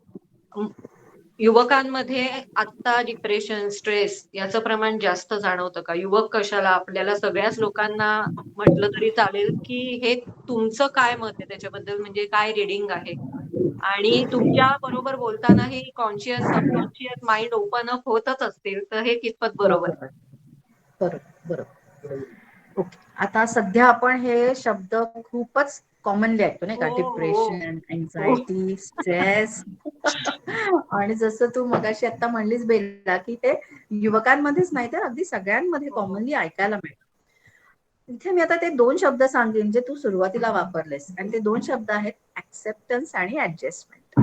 युवकांमध्ये आता डिप्रेशन, स्ट्रेस याचं प्रमाण जास्त जाणवतं का? युवक कशाला, आपल्याला सगळ्याच लोकांना म्हटलं तरी चालेल की हे तुमचं काय मत आहे त्याच्याबद्दल, म्हणजे काय रिडिंग आहे, आणि तुमच्या बरोबर बोलताना हे conscious subconscious mind open up होतच असतील, तर हे कितपत बरोबर? बरोबर बरोबर. ओके, आता सध्या आपण हे शब्द खूपच कॉमनली ऐकतो नाही का, डिप्रेशन, एन्झायटी, स्ट्रेस. आणि जसं तू मगाशी आता म्हणलीस बेला की ते युवकांमध्येच नाही तर अगदी सगळ्यांमध्ये कॉमनली ऐकायला मिळतं. इथे मी आता ते 2 शब्द सांगेन जे तू सुरुवातीला वापरलेस, आणि ते 2 शब्द आहेत ऍक्सेप्टन्स आणि ऍडजस्टमेंट.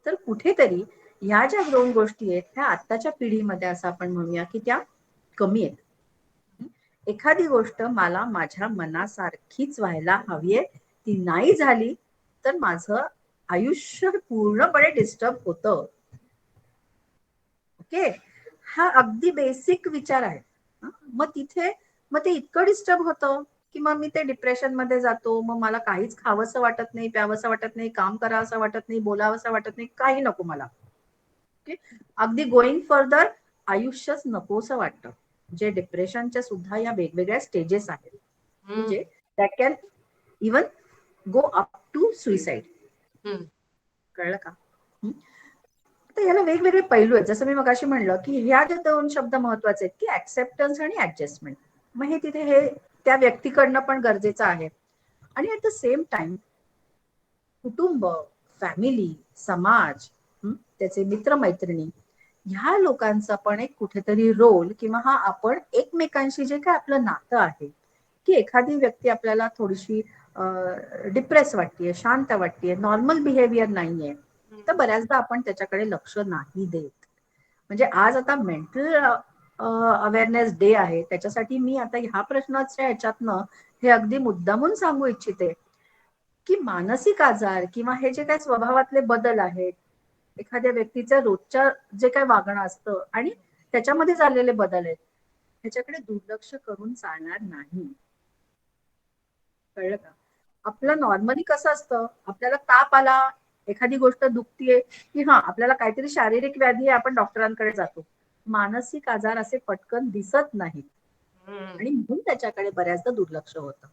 तर कुठेतरी ह्या ज्या 2 गोष्टी आहेत ह्या आत्ताच्या पिढीमध्ये असं आपण म्हणूया की त्या कमी आहेत. एखादी गोष्ट मला माझ्या मनासारखीच व्हायला हवीये, ती नाही झाली तर माझं आयुष्य पूर्णपणे डिस्टर्ब होतं. ओके, हा अगदी बेसिक विचार आहे. मग ते इतकं डिस्टर्ब होतं की मग मी ते डिप्रेशन मध्ये जातो. मग मला काहीच खावंसं वाटत नाही, प्यावंसं वाटत नाही, काम करावंसं वाटत नाही, बोलावंसं वाटत नाही, काही नको मला. ओके, अगदी गोईंग फर्दर आयुष्यच नकोसं वाटतं. जे डिप्रेशनच्या सुद्धा या वेगवेगळ्या स्टेजेस आहेत, म्हणजे that can even go up to suicide. कळलं का? तर याला वेगवेगळे पैलू आहेत. जसं मी मगाशी म्हणलं की ह्या ज्या 2 शब्द महत्वाचे आहेत की ऍक्सेप्टन्स आणि ऍडजस्टमेंट. मग हे तिथे हे त्या व्यक्तीकडनं पण गरजेचं आहे. आणि ऍट द सेम टाइम कुटुंब, फॅमिली, समाज, त्याचे मित्रमैत्रिणी, ह्या लोकांचा पण एक कुठेतरी रोल, किंवा हा आपण एकमेकांशी जे काय आपलं नातं आहे, की एखादी व्यक्ती आपल्याला थोडीशी डिप्रेस वाटतेय, शांत वाटतेय, नॉर्मल बिहेवियर नाहीये, तर बऱ्याचदा आपण त्याच्याकडे लक्ष नाही देत. म्हणजे आज आता मेंटल अवेअरनेस डे आहे, त्याच्यासाठी मी आता ह्या प्रश्नाच्या ह्याच्यातनं हे अगदी मुद्दामून सांगू इच्छिते की मानसिक आजार किंवा हे जे काही स्वभावातले बदल आहेत, एखाद्या व्यक्तीचं रोजच्या जे काही वागणं असतं आणि त्याच्यामध्ये झालेले बदल आहेत, ह्याच्याकडे दुर्लक्ष करून चालणार नाही. कळलं का? आपलं नॉर्मली कसं असतं, आपल्याला ताप आला, एखादी गोष्ट दुखतीये की हा आपल्याला काहीतरी शारीरिक व्याधी आहे, आपण डॉक्टरांकडे जातो. मानसिक आजार असे पटकन दिसत नाहीत आणि म्हणून त्याच्याकडे बऱ्याचदा दुर्लक्ष होतं.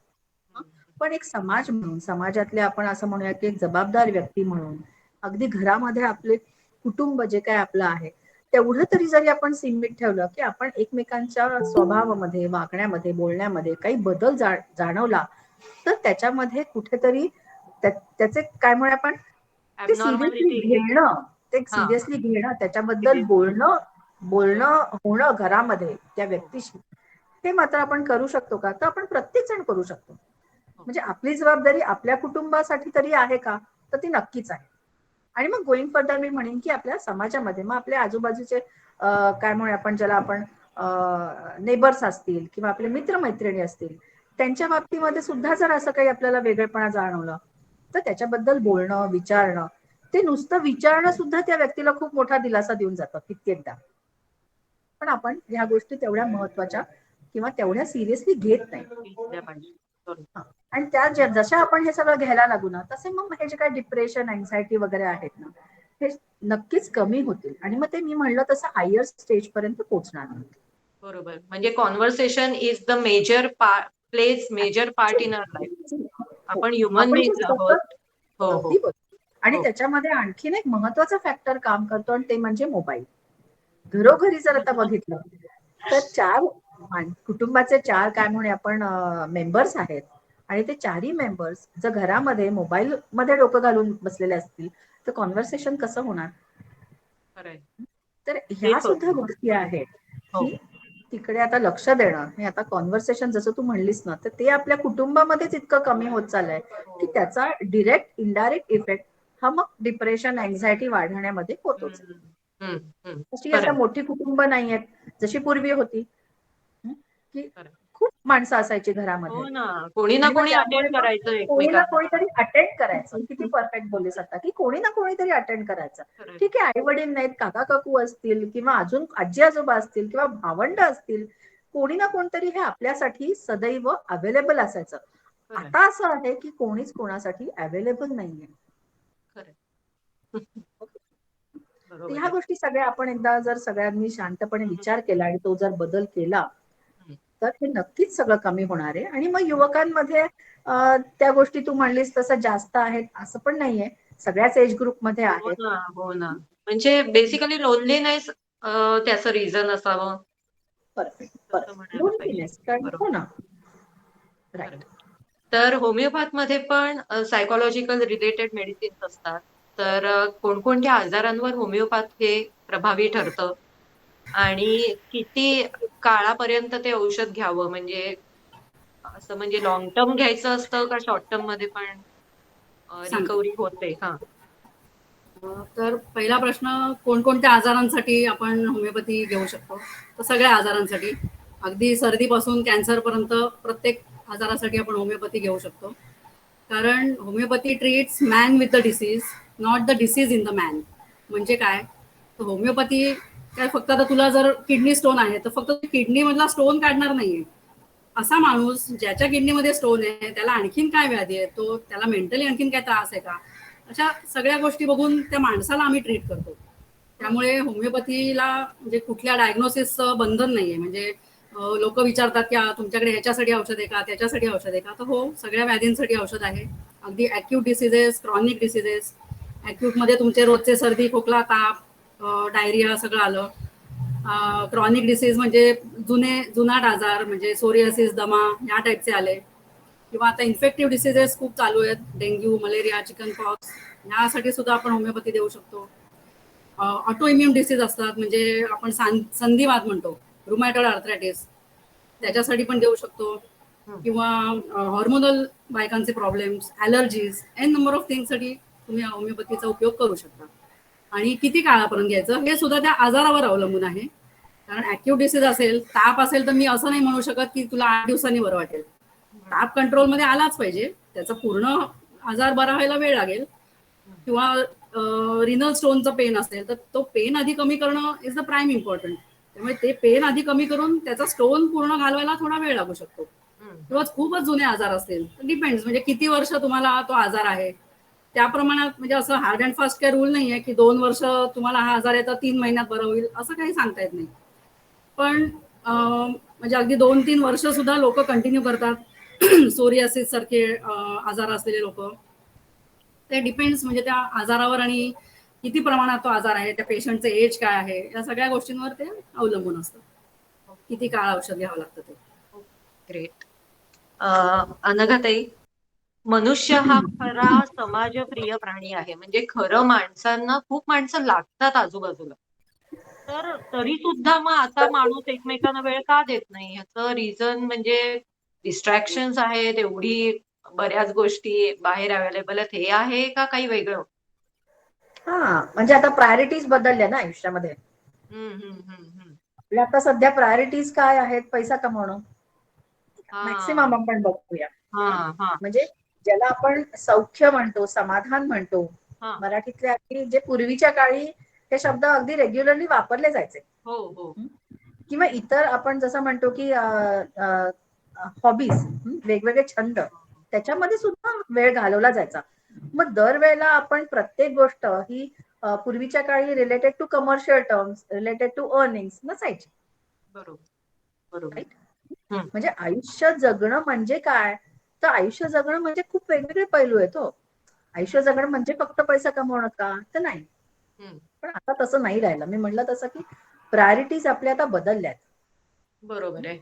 पण एक समाज म्हणून, समाजातले आपण असं म्हणूया की एक जबाबदार व्यक्ती म्हणून, अगदी घरामध्ये आपले कुटुंब जे काय आपलं आहे तेवढं तरी जरी आपण सीमित ठेवलं की आपण एकमेकांच्या स्वभावामध्ये, वागण्यामध्ये, बोलण्यामध्ये काही बदल जाणवला तर त्याच्यामध्ये कुठेतरी त्याचे काय म्हणू आपण ते सिरियसली घेणं, ते सिरियसली घेणं, त्याच्याबद्दल बोलणं होणं घरामध्ये त्या व्यक्तीशी, हे मात्र आपण करू शकतो का? तर आपण प्रत्येक जण करू शकतो. म्हणजे आपली जबाबदारी आपल्या कुटुंबासाठी तरी आहे का? तर ती नक्कीच आहे. आणि मग गोईंग फर्दर मी म्हणेन की आपल्या समाजामध्ये, मग आपल्या आजूबाजूचे काय म्हणू आपण, ज्याला आपण नेबर्स असतील किंवा आपले मित्रमैत्रिणी असतील, त्यांच्या बाबतीमध्ये सुद्धा जर असं काही आपल्याला वेगळेपणा जाणवलं तर त्याच्याबद्दल बोलणं, विचारणं, ते नुसतं विचारणं सुद्धा त्या व्यक्तीला खूप मोठा दिलासा देऊन जातं कित्येकदा. पण आपण ह्या गोष्टी तेवढ्या महत्वाच्या किंवा तेवढ्या सिरियसली घेत नाही. आणि त्या जशा आपण हे सगळं घ्यायला लागू ना, तसे मग हे जे काही डिप्रेशन, अँझायटी वगैरे आहेत ना, हे नक्कीच कमी होतील आणि मग ते मी म्हणलं तसं हायर स्टेज पर्यंत पोहोचणार नाही. बरोबर. म्हणजे conversation is the plays major part in our life. आपण ह्युमन बीइंग आहोत. हो हो. आणि त्याच्यामध्ये आणखीन एक महत्वाचा फॅक्टर काम करतो आणि ते म्हणजे मोबाईल. घरोघरी जर आता बघितलं तर कुटुंबाचे 4 काय म्हणूया आपण मेंबर्स आहेत आणि ते 4ही मेंबर्स जर घरामध्ये मोबाईल मध्ये डोकं घालून बसलेले असतील तर कॉन्व्हर्सेशन कसं होणार? तर ह्या सुद्धा गोष्टी आहेत की तिकडे आता लक्ष देणं. हे आता कॉन्व्हर्सेशन जसं तू म्हणलीस ना, तर ते आपल्या कुटुंबामध्येच इतकं कमी होत चाललंय की त्याचा डिरेक्ट इनडायरेक्ट इफेक्ट हा मग डिप्रेशन, अँझायटी वाढण्यामध्ये होतोच. अशी आता मोठी कुटुंब नाहीयेत जशी पूर्वी होती की खूप माणसं असायची घरामध्ये. हो ना, कोणी ना कोणी अटेंड करायचं, कोणी ना कोणीतरी अटेंड करायचं. किती परफेक्ट बोललीस आता की कोणी ना कोणीतरी अटेंड करायचं. ठीक आहे, आई वडील नाहीत, काका काकू असतील किंवा अजून आजी आजोबा असतील किंवा भावंड असतील, कोणी ना कोणतरी हे आपल्यासाठी सदैव अवेलेबल असायचं. आता असं आहे की कोणीच कोणासाठी अवेलेबल नाहीये. ह्या गोष्टी सगळ्या आपण एकदा जर सगळ्यांनी शांतपणे विचार केला आणि तो जर बदल केला तर हे नक्कीच सगळं कमी होणार आहे. आणि मग युवकांमध्ये त्या गोष्टी तू म्हणलीस तसं जास्त आहेत असं पण नाहीये, सगळ्याच एज ग्रुप मध्ये आहेत. हो ना. म्हणजे बेसिकली लोनलीनेस त्याचं रिझन असावं. परफेक्ट. लोनलीनेस. हो ना. राईट. तर होमिओपॅथ मध्ये पण सायकोलॉजिकल रिलेटेड मेडिसिन्स असतात. तर कोणकोणत्या आजारांवर होमिओपॅथ हे प्रभावी ठरतं आणि किती काळापर्यंत ते औषध घ्यावं, म्हणजे असं म्हणजे लॉंग टर्म घ्यायचं असतं का शॉर्ट टर्म मध्ये पण रिकव्हरी होते? तर पहिला प्रश्न, कोणकोणत्या आजारांसाठी आपण होमिओपॅथी घेऊ शकतो? तर सगळ्या आजारांसाठी, अगदी सर्दीपासून कॅन्सरपर्यंत प्रत्येक आजारासाठी आपण होमिओपॅथी घेऊ शकतो. कारण homeopathy treats man with the disease, not the disease in the man. म्हणजे काय, तर होमिओपॅथी काय फक्त आता तुला जर किडनी स्टोन आहे तर फक्त किडनी मधला स्टोन काढणार नाहीये. असा माणूस ज्याच्या किडनीमध्ये स्टोन आहे त्याला आणखीन काय व्याधी आहे, तो त्याला मेंटली आणखीन काय त्रास आहे का, अशा सगळ्या गोष्टी बघून त्या माणसाला आम्ही ट्रीट करतो. त्यामुळे होमिओपॅथीला म्हणजे कुठल्या डायग्नोसिसचं बंधन नाहीये. म्हणजे लोक विचारतात की तुमच्याकडे ह्याच्यासाठी औषध आहे का, त्याच्यासाठी औषध आहे का, तर हो, सगळ्या व्याधींसाठी औषध आहे. अगदी ऍक्यूट डिसिजेस, क्रॉनिक डिसिजेस. ऍक्यूटमध्ये तुमचे रोजचे सर्दी, खोकला, ताप, डायरिया सगळं आलं. क्रॉनिक डिसीज म्हणजे जुनाट आजार, म्हणजे सोरियासिस, दमा या टाईपचे आले. किंवा आता इन्फेक्टिव्ह डिसीजेस खूप चालू आहेत, डेंग्यू, मलेरिया, चिकन पॉक्स, यासाठी सुद्धा आपण होमिओपॅथी देऊ शकतो. ऑटो इम्युन डिसीज असतात, म्हणजे आपण संधिवात म्हणतो, रुमॅटॉइड आर्थरायटिस, त्याच्यासाठी पण देऊ शकतो. किंवा हॉर्मोनल बायकांचे problems, allergies, an number of थिंगसाठी तुम्ही होमिओपॅथीचा उपयोग करू शकता. आणि किती काळापर्यंत घ्यायचं हे सुद्धा त्या आजारावर अवलंबून आहे. कारण ऍक्यूट डिसीज असेल, ताप असेल, तर मी असं नाही म्हणू शकत की तुला 8 दिवसांनी बरं वाटेल. ताप कंट्रोलमध्ये आलाच पाहिजे, त्याचा पूर्ण आजार बरा व्हायला वेळ लागेल. किंवा रिनल स्टोनचं पेन असेल तर तो पेन आधी कमी करणं इज द प्राईम इम्पॉर्टंट. त्यामुळे ते पेन आधी कमी करून त्याचा स्टोन पूर्ण घालवायला थोडा वेळ लागू शकतो. किंवा खूपच जुने आजार असतील तर डिपेंड्स, म्हणजे किती वर्ष तुम्हाला तो आजार आहे त्या प्रमाणात. म्हणजे असं हार्ड अँड फास्ट काही रूल नाही आहे की 2 वर्ष तुम्हाला हा आजार आहे तर 3 महिन्यात बरं होईल, असं काही सांगता येत नाही. पण म्हणजे अगदी 2-3 वर्ष सुद्धा लोक कंटिन्यू करतात. सोरियासिस सारखे आजार असलेले लोक, ते डिपेंड्स म्हणजे त्या आजारावर आणि किती प्रमाणात तो आजार आहे, त्या पेशंटचं एज काय आहे, या सगळ्या गोष्टींवर ते अवलंबून असतं, किती काळ औषध घ्यावं लागतं ते. ग्रेट. अनघाताई, मनुष्य हा खरा समाजप्रिय प्राणी आहे. म्हणजे खरं माणसांना खूप माणसं लागतात आजूबाजूला. तर तरी सुद्धा मग आता माणूस एकमेकांना वेळ का देत नाही? ह्याचं रिझन म्हणजे डिस्ट्रॅक्शन्स आहेत, एवढी बऱ्याच गोष्टी बाहेर अवेलेबल आहेत, हे आहे का काही वेगळं? हा, म्हणजे आता प्रायोरिटीज बदलल्या ना आयुष्यामध्ये. आपल्या आता सध्या प्रायोरिटीज काय आहेत? पैसा कमवणं मॅक्सिमम आपण बघूया. म्हणजे ज्याला आपण सौख्य म्हणतो, समाधान म्हणतो, मराठीतले अगदी जे पूर्वीच्या काळी हे शब्द अगदी रेग्युलरली वापरले जायचे. किंवा इतर आपण जसं म्हणतो की हॉबीज, वेगवेगळे छंद, त्याच्यामध्ये सुद्धा वेळ घालवला जायचा. मग दरवेळेला आपण प्रत्येक गोष्ट ही पूर्वीच्या काळी related to commercial terms, related to earnings नसायची. बरोबर. म्हणजे आयुष्य जगणं म्हणजे काय? तर आयुष्य जगणं म्हणजे खूप वेगवेगळे पैलू आहेत. हो, आयुष्य जगणं म्हणजे फक्त पैसा कमवणं का? तर नाही. पण आता तसं नाही राहिलं. मी म्हटलं तसं की प्रायोरिटीज आपल्या आता बदलल्यात. बरोबर आहे.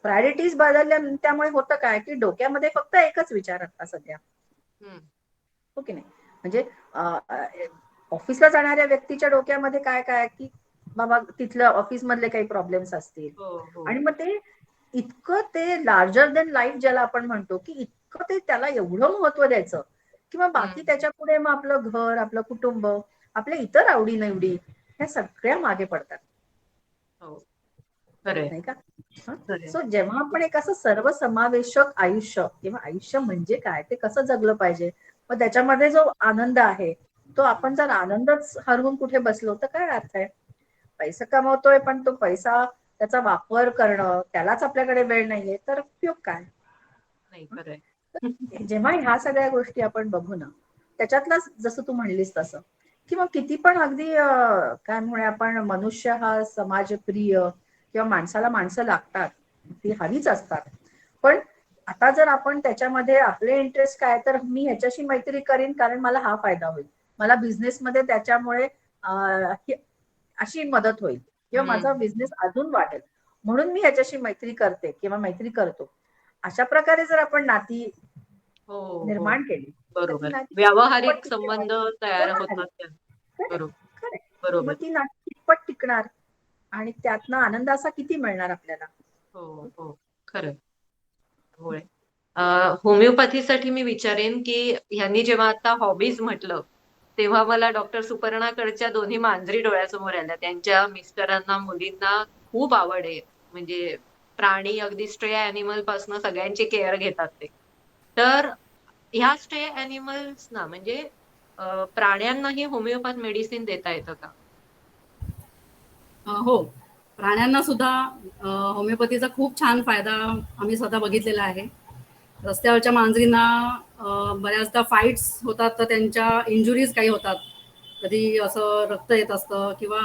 प्रायोरिटीज बदलल्या, त्यामुळे होतं काय की डोक्यामध्ये फक्त एकच विचार असता सध्या. हो की नाही? म्हणजे ऑफिसला जाणाऱ्या व्यक्तीच्या डोक्यामध्ये काय काय की बाबा तिथलं ऑफिस मधले काही प्रॉब्लेम्स असतील, आणि मग ते इतकं ते लार्जर देन लाईफ ज्याला आपण म्हणतो की इतकं ते त्याला एवढं महत्व द्यायचं, किंवा बाकी त्याच्या पुढे मग आपलं घर, आपलं कुटुंब, आपल्या इतर आवडीनिवडी ह्या सगळ्या मागे पडतात. नाही का? सो जेव्हा आपण एक असं सर्वसमावेशक आयुष्य, किंवा आयुष्य म्हणजे काय ते कसं जगलं पाहिजे, मग त्याच्यामध्ये जो आनंद आहे तो आपण जर आनंदच हरवून कुठे बसलो तर काय अर्थ आहे? पैसा कमवतोय पण तो पैसा त्याचा वापर करणं, त्यालाच आपल्याकडे वेळ नाहीये, तर उपयोग काय? जेव्हा ह्या सगळ्या गोष्टी आपण बघू ना, त्याच्यातला जसं तू म्हणलीस तसं, किंवा किती पण अगदी काय म्हणूया आपण, मनुष्य हा समाजप्रिय, किंवा माणसाला माणसं लागतात, ती हवीच असतात. पण आता जर आपण त्याच्यामध्ये आपले इंटरेस्ट काय, तर मी ह्याच्याशी मैत्री करीन कारण मला हा फायदा होईल, मला बिझनेसमध्ये त्याच्यामुळे अशी मदत होईल, किंवा माझा बिझनेस अजून वाढेल, म्हणून मी ह्याच्याशी मैत्री करते किंवा मैत्री करतो. अशा प्रकारे जर आपण नाती निर्माण केली, बरोबर, व्यावहारिक संबंध तयार होतात. मग ती नाती कितपत टिकणार आणि त्यातनं आनंद असा किती मिळणार आपल्याला? हो, खरं. होय. होमिओपॅथीसाठी मी विचारेन की ह्यांनी जेव्हा आता हॉबीज म्हटलं, तेव्हा मला डॉक्टर सुपर्णाकडच्या दोन्ही मांजरी डोळ्यासमोर आल्या. त्यांच्या मिस्टरांना, मुलींना खूप आवड आहे. म्हणजे प्राणी, अगदी स्ट्रे अॅनिमल पासून सगळ्यांची केअर घेतात ते. तर ह्या स्ट्रे अॅनिमल्स ना, म्हणजे प्राण्यांनाही होमिओपॅथ मेडिसिन देता येतं का? हो, प्राण्यांना सुद्धा होमिओपॅथीचा खूप छान फायदा आम्ही स्वतः बघितलेला आहे. रस्त्यावरच्या मांजरींना बऱ्याचदा फाईट्स होतात, तर त्यांच्या इंजुरीज काही होतात, कधी असं रक्त येत असतं किंवा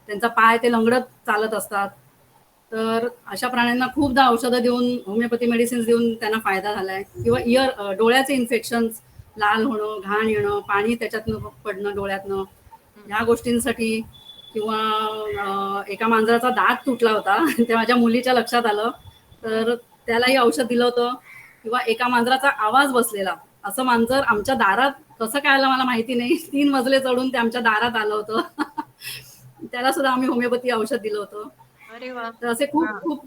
त्यांचा पाय ते लंगडत चालत असतात. तर अशा प्राण्यांना खूपदा औषधं देऊन, होमिओपॅथी मेडिसिन्स देऊन त्यांना फायदा झाला आहे. किंवा डोळ्याचे इन्फेक्शन्स, लाल होणं, घाण येणं, पाणी त्याच्यातनं पडणं डोळ्यातनं, ह्या गोष्टींसाठी. किंवा एका मांजराचा दात तुटला होता ते माझ्या मुलीच्या लक्षात आलं, तर त्यालाही औषध दिलं होतं. किंवा एका मांजराचा आवाज बसलेला, असं मांजर आमच्या दारात कसं काय आलं मला माहिती नाही, 3 मजले चढून ते आमच्या दारात आलं होतं. त्याला सुद्धा आम्ही होमिओपॅथी औषध दिलं होतं. अरे वा. तर असे खूप खूप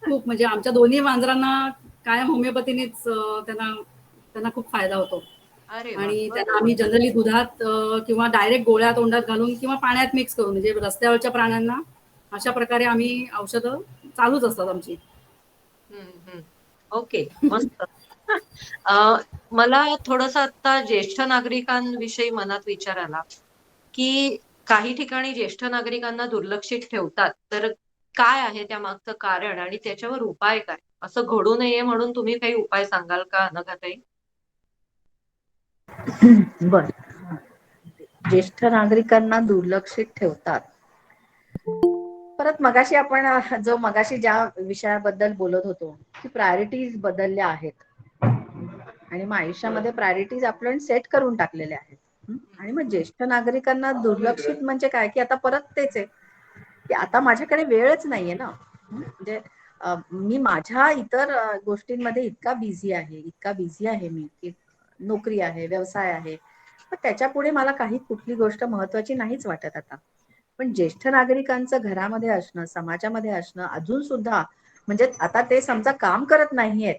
खूप म्हणजे आमच्या दोन्ही मांजरांना कायम होमिओपॅथीनेच त्यांना खूप फायदा होतो. अरे वा, आणि बरं. त्यांना आम्ही जनरली दुधात किंवा डायरेक्ट गोळ्या तोंडात घालून किंवा पाण्यात मिक्स करून, म्हणजे रस्त्यावरच्या प्राण्यांना अशा प्रकारे आम्ही औषधं चालूच असतात आमची. ओके, मस्त. मला थोडस आता ज्येष्ठ नागरिकांविषयी मनात विचार आला, की काही ठिकाणी ज्येष्ठ नागरिकांना दुर्लक्षित ठेवतात, तर काय आहे त्या मागचं कारण आणि त्याच्यावर उपाय काय? असं घडू नये म्हणून तुम्ही काही उपाय सांगाल का, अनघाताई? बर. ज्येष्ठ नागरिकांना दुर्लक्षित ठेवतात. परत मगाशी आपण जो मगाशी ज्या विषयाबद्दल बोलत होतो की प्रायोरिटीज बदलल्या आहेत आणि मग आयुष्यामध्ये प्रायोरिटीज आपण सेट करून टाकलेल्या आहेत. आणि मग ज्येष्ठ नागरिकांना दुर्लक्षित म्हणजे काय, की आता परत तेच आहे की आता माझ्याकडे वेळच नाहीये ना. म्हणजे मी माझ्या इतर गोष्टींमध्ये इतका बिझी आहे मी, की नोकरी आहे, व्यवसाय आहे, तर त्याच्या पुढे मला काही कुठली गोष्ट महत्वाची नाहीच वाटत आता. पण ज्येष्ठ नागरिकांचं घरामध्ये असणं, समाजामध्ये असणं अजून सुद्धा, म्हणजे आता ते समजा काम करत नाहीयेत,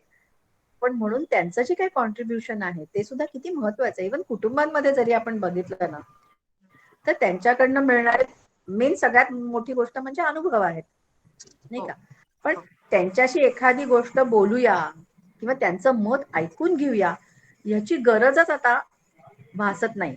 पण म्हणून त्यांचं जे काही कॉन्ट्रीब्युशन आहे ते सुद्धा किती महत्वाचं आहे. इव्हन कुटुंबांमध्ये जरी आपण बघितलं ना, तर त्यांच्याकडनं मिळणारे मेन सगळ्यात मोठी गोष्ट म्हणजे अनुभव आहेत, नाही हो, का. पण हो. त्यांच्याशी एखादी गोष्ट बोलूया किंवा त्यांचं मत ऐकून घेऊया याची गरजच आता भासत नाही,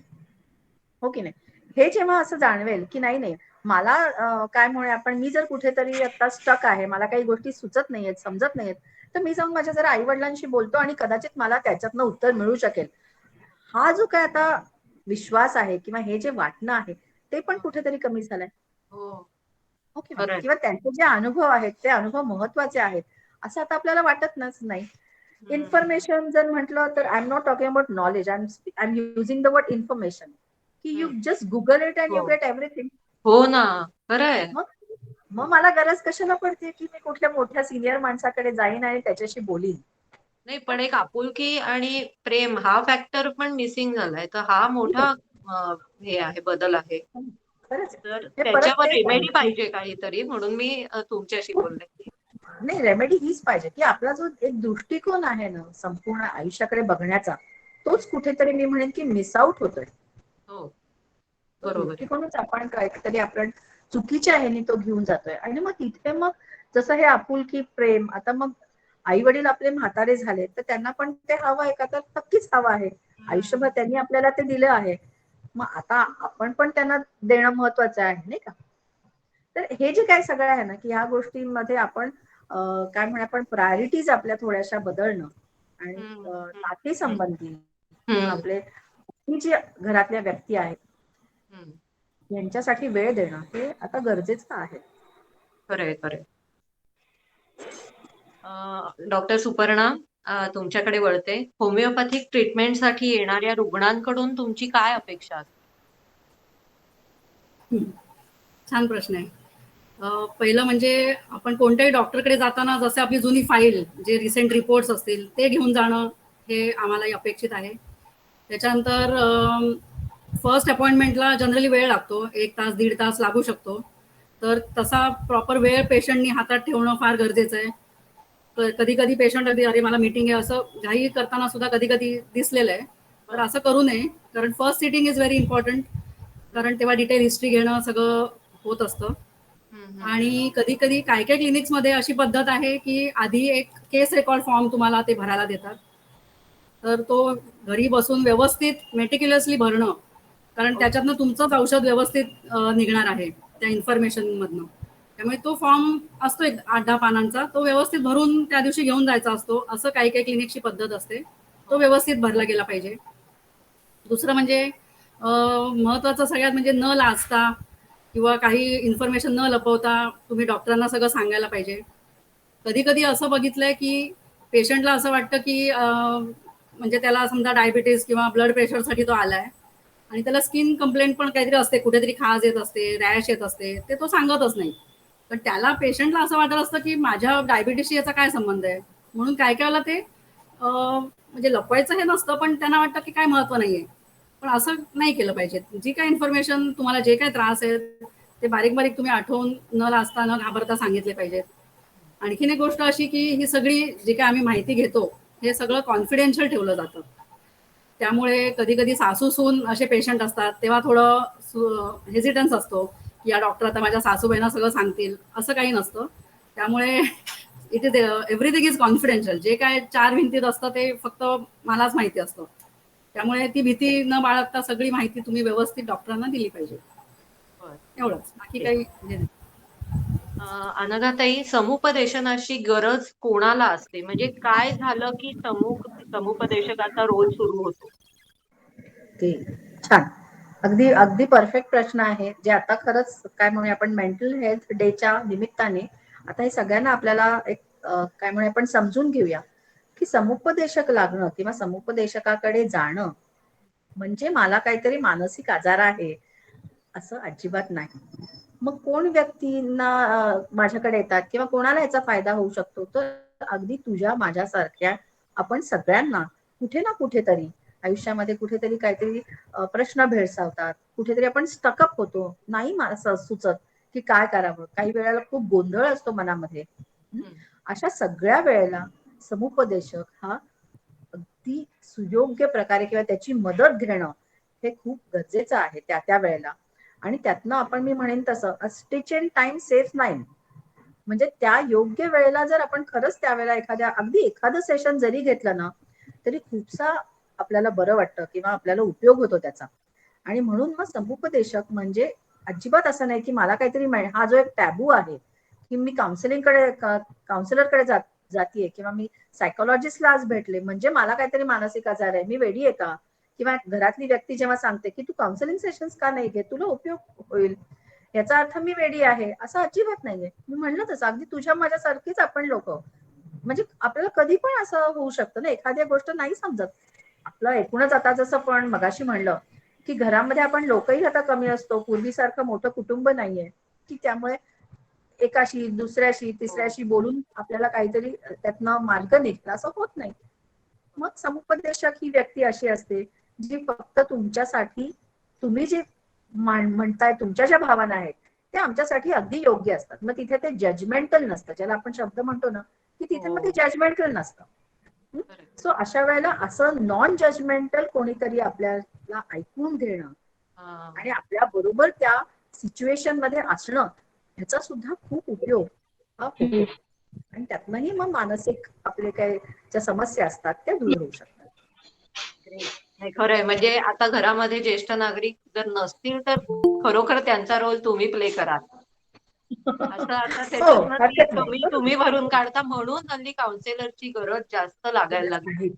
हो की नाही. हे जेव्हा असं जाणवेल की नाही नाही, मला काय म्हणूया आपण, मी जर कुठेतरी आता स्टक आहे, मला काही गोष्टी सुचत नाहीयेत, समजत नाहीयेत, तर मी जाऊन माझ्या जरा आई वडिलांशी बोलतो आणि कदाचित मला त्याच्यातनं उत्तर मिळू शकेल. हा जो काय आता विश्वास आहे किंवा हे जे वाटणं आहे ते पण कुठेतरी कमी झालंय, हो, ओके नाही. खरंय. किंवा त्यांचे जे अनुभव आहेत ते अनुभव महत्वाचे आहेत असं आता आपल्याला वाटतच नाही. इन्फॉर्मेशन जर म्हटलं तर I am not talking about knowledge, I am using the word information, की you just google it and हो, यू गेट एव्हरीथिंग. हो ना, खरंय. मग मग मला गरज कशाला पडते की मी कुठल्या मोठ्या सिनियर माणसाकडे जाईन आणि त्याच्याशी बोलीन. नाही, पण एक आपुलकी आणि प्रेम हा फॅक्टर पण मिसिंग झालाय, तर हा मोठा हे आहे, बदल आहे. खरंच तर हे परत त्याच्यावर तेच आहे रेमेडी की पाहिजे काहीतरी, म्हणून मी तुमच्याशी बोलले. नाही, रेमेडी हीच पाहिजे की आपला जो एक दृष्टिकोन आहे ना संपूर्ण आयुष्याकडे बघण्याचा, तोच कुठेतरी मी म्हणेन की मिस आउट होतोय. हो, तो बरोबर आहे. दृष्टिकोनच आपण काहीतरी आपण चुकीच्या ह्याने तो घेऊन जातोय. आणि मग तिथे मग जसं हे आपुलकी प्रेम, आता मग आई वडील आपले म्हातारे झाले तर त्यांना पण ते हवं आहे का, तर नक्कीच हवं आहे. आयुष्यभर त्यांनी आपल्याला ते दिलं आहे, मग आता आपण पण त्यांना देणं महत्वाचं आहे, नाही का. तर हे जे काय सगळं आहे ना की ह्या गोष्टींमध्ये आपण काय म्हणूया आपण प्रायोरिटीज आपल्या थोड्याशा बदलणं आणि हम्म, हम्म, हम्म, नातेसंबंधी किंवा हम्म, आपले जे घरातल्या व्यक्ती आहेत हम्म. यांच्यासाठी वेळ देणं हे आता गरजेचं आहे. खरंय, खरंय. डॉक्टर सुपर्णा, तुमच्याकडे वळते. होमिओपॅथिक ट्रीटमेंटसाठी येणाऱ्या रुग्णांकडून तुमची काय अपेक्षा असते? छान प्रश्न आहे. पहिलं म्हणजे आपण कोणत्याही डॉक्टरकडे जाताना जसे आपली जुनी फाईल, जे रिसेंट रिपोर्ट्स असतील ते घेऊन जाणं हे आम्हाला अपेक्षित आहे. त्याच्यानंतर फर्स्ट अपॉइंटमेंटला जनरली वेळ लागतो, 1 तास 1.5 तास लागू शकतो. तर तसा प्रॉपर वेळ पेशंटनी हातात ठेवणं फार गरजेचं आहे. कधी कधी पेशंट अगदी अरे मला मीटिंग आहे असं घाई करताना सुद्धा कधी कधी दिसलेलं आहे. तर बरं. असं करू नये, कारण first sitting is very important. हम्म, कारण तेव्हा डिटेल हिस्ट्री घेणं सगळं होत असतं. हम्म, आणि कधी कधी काय काय क्लिनिक्समध्ये अशी पद्धत आहे की आधी एक केस रेकॉर्ड फॉर्म तुम्हाला ते भरायला देतात. तर तो घरी बसून व्यवस्थित मेटिक्युलसली भरणं, कारण ओके. त्याच्यातनं तुमचंच औषध व्यवस्थित निघणार आहे त्या इन्फॉर्मेशन मधनं. त्यामुळे तो फॉर्म असतो एक 8-10 पानांचा, तो व्यवस्थित भरून त्या दिवशी घेऊन जायचा असतो. असं काही काही क्लिनिकची पद्धत असते. तो हो. व्यवस्थित भरला गेला पाहिजे. दुसरं म्हणजे महत्वाचं सगळ्यात म्हणजे न लाजता किंवा काही इन्फॉर्मेशन न लपवता तुम्ही डॉक्टरांना सगळं सांगायला पाहिजे. कधी कधी असं बघितलंय की पेशंटला असं वाटतं की म्हणजे त्याला समजा डायबिटीस किंवा ब्लड प्रेशरसाठी तो आलाय आणि त्याला स्किन कंप्लेंट पण काहीतरी असते, कुठेतरी खाज येत असते, रॅश येत असते, ते तो सांगतच नाही. पण त्याला पेशंटला असं वाटत असतं की माझ्या डायबिटीसशी याचा काय संबंध आहे, म्हणून काय काय वेळेला ते म्हणजे लपवायचं हे नसतं, पण त्यांना वाटतं की काय महत्व नाहीये. पण असं नाही केलं पाहिजे. जी काय इन्फॉर्मेशन तुम्हाला जे काय त्रास आहे ते बारीक बारीक तुम्ही आठवून न लाजता न घाबरता सांगितले पाहिजेत. आणखीन एक गोष्ट अशी की ही सगळी जी काय आम्ही माहिती घेतो हे सगळं कॉन्फिडेन्शियल ठेवलं जातं. त्यामुळे कधी कधी सासू सून असे पेशंट असतात तेव्हा थोडं हेजिटन्स असतो की या डॉक्टर आता माझ्या सासूबाईंना सगळं सांगतील, असं काही नसतं. त्यामुळे it is everything is confidential. जे काय चार भिंतीत असतं ते फक्त मलाच माहिती असतं. त्यामुळे ती भीती न बाळगता सगळी माहिती तुम्ही व्यवस्थित डॉक्टरांना दिली पाहिजे. बरं. एवढंच, बाकी काही हे नाही. अनघाताई, समुपदेशनाची गरज कोणाला असते? म्हणजे काय झालं की समुपदेशकाचा रोल सुरू होतो? ते छान. अगदी अगदी परफेक्ट प्रश्न आहे, जे आता खरंच काय म्हणूया आपण मेंटल हेल्थ डेच्या निमित्ताने आता हे सगळ्यांना आपल्याला एक काय म्हणूया आपण समजून घेऊया की समुपदेशक लागणं किंवा समुपदेशकाकडे जाणं म्हणजे मला काहीतरी मानसिक आजार आहे असं अजिबात नाही. मग कोण व्यक्तींना माझ्याकडे येतात किंवा कोणाला याचा फायदा होऊ शकतो, तर अगदी तुझ्या माझ्यासारख्या आपण सगळ्यांना कुठे ना कुठेतरी आयुष्यामध्ये कुठेतरी काहीतरी प्रश्न भेडसावतात, कुठेतरी आपण स्टकअप होतो, नाही मला सुचत की काय करावं, काही वेळेला खूप गोंधळ असतो मनामध्ये. अशा सगळ्या वेळेला समुपदेशक हा अगदी सुयोग्य प्रकारे किंवा त्याची मदत घेणं हे खूप गरजेचं आहे त्या त्या वेळेला. आणि त्यातनं आपण मी म्हणेन तसं स्टिच इन टाइम सेफ नाही. म्हणजे त्या योग्य वेळेला जर आपण खरंच त्यावेळेला अगदी एखादं सेशन जरी घेतलं ना तरी खूपसा आपल्याला बरं वाटतं किंवा आपल्याला उपयोग होतो त्याचा. आणि म्हणून मग समुपदेशक म्हणजे अजिबात असं नाही की मला काहीतरी हा जो एक टॅबू आहे की मी काउन्सिलरकडे जातीये किंवा मी सायकोलॉजिस्टला आज भेटले म्हणजे मला काहीतरी मानसिक आजार आहे, मी वेडी आहे का? किंवा घरातली व्यक्ती जेव्हा सांगते की तू काउन्सिलिंग सेशन्स का नाही घेत, तुला उपयोग होईल, याचा अर्थ मी वेडी आहे असं अजिबात नाहीये. मी म्हणलं तसं अगदी तुझ्या माझ्यासारखीच आपण लोक, म्हणजे आपल्याला कधी पण असं होऊ शकतं ना, एखाद्या गोष्ट नाही समजत आपलं एकूणच. आता जसं पण मगाशी म्हणलं की घरामध्ये आपण लोकही आता कमी असतो, पूर्वीसारखं मोठं कुटुंब नाहीये की त्यामुळे एकाशी दुसऱ्याशी तिसऱ्याशी बोलून आपल्याला काहीतरी त्यातनं मार्ग निघतं असं होत नाही. मग समुपदेशक ही व्यक्ती अशी असते जी फक्त तुमच्यासाठी तुम्ही जे म्हणताय, तुमच्या ज्या भावना आहेत त्या आमच्यासाठी अगदी योग्य असतात. मग तिथे ते जजमेंटल नसतं, ज्याला आपण शब्द म्हणतो ना की तिथे मग ते जजमेंटल नसतं. सो अशा वेळेला असं नॉन जजमेंटल कोणीतरी आपल्याला ऐकून घेणं आणि आपल्या बरोबर त्या सिच्युएशन मध्ये असणं ह्याचा सुद्धा खूप उपयोग हा होतो. आणि त्यातनंही मग मानसिक आपले काही ज्या समस्या असतात त्या दूर होऊ शकतात. नाही, खरंय. म्हणजे आता घरामध्ये ज्येष्ठ नागरिक जर नसतील तर खरोखर त्यांचा रोल तुम्ही प्ले कराल असं आता हो, त्याच्यातनं ती हरकत नाही. कमी तुम्ही भरून काढता, म्हणून हल्ली काउन्सिलरची गरज जास्त लागायला लागली.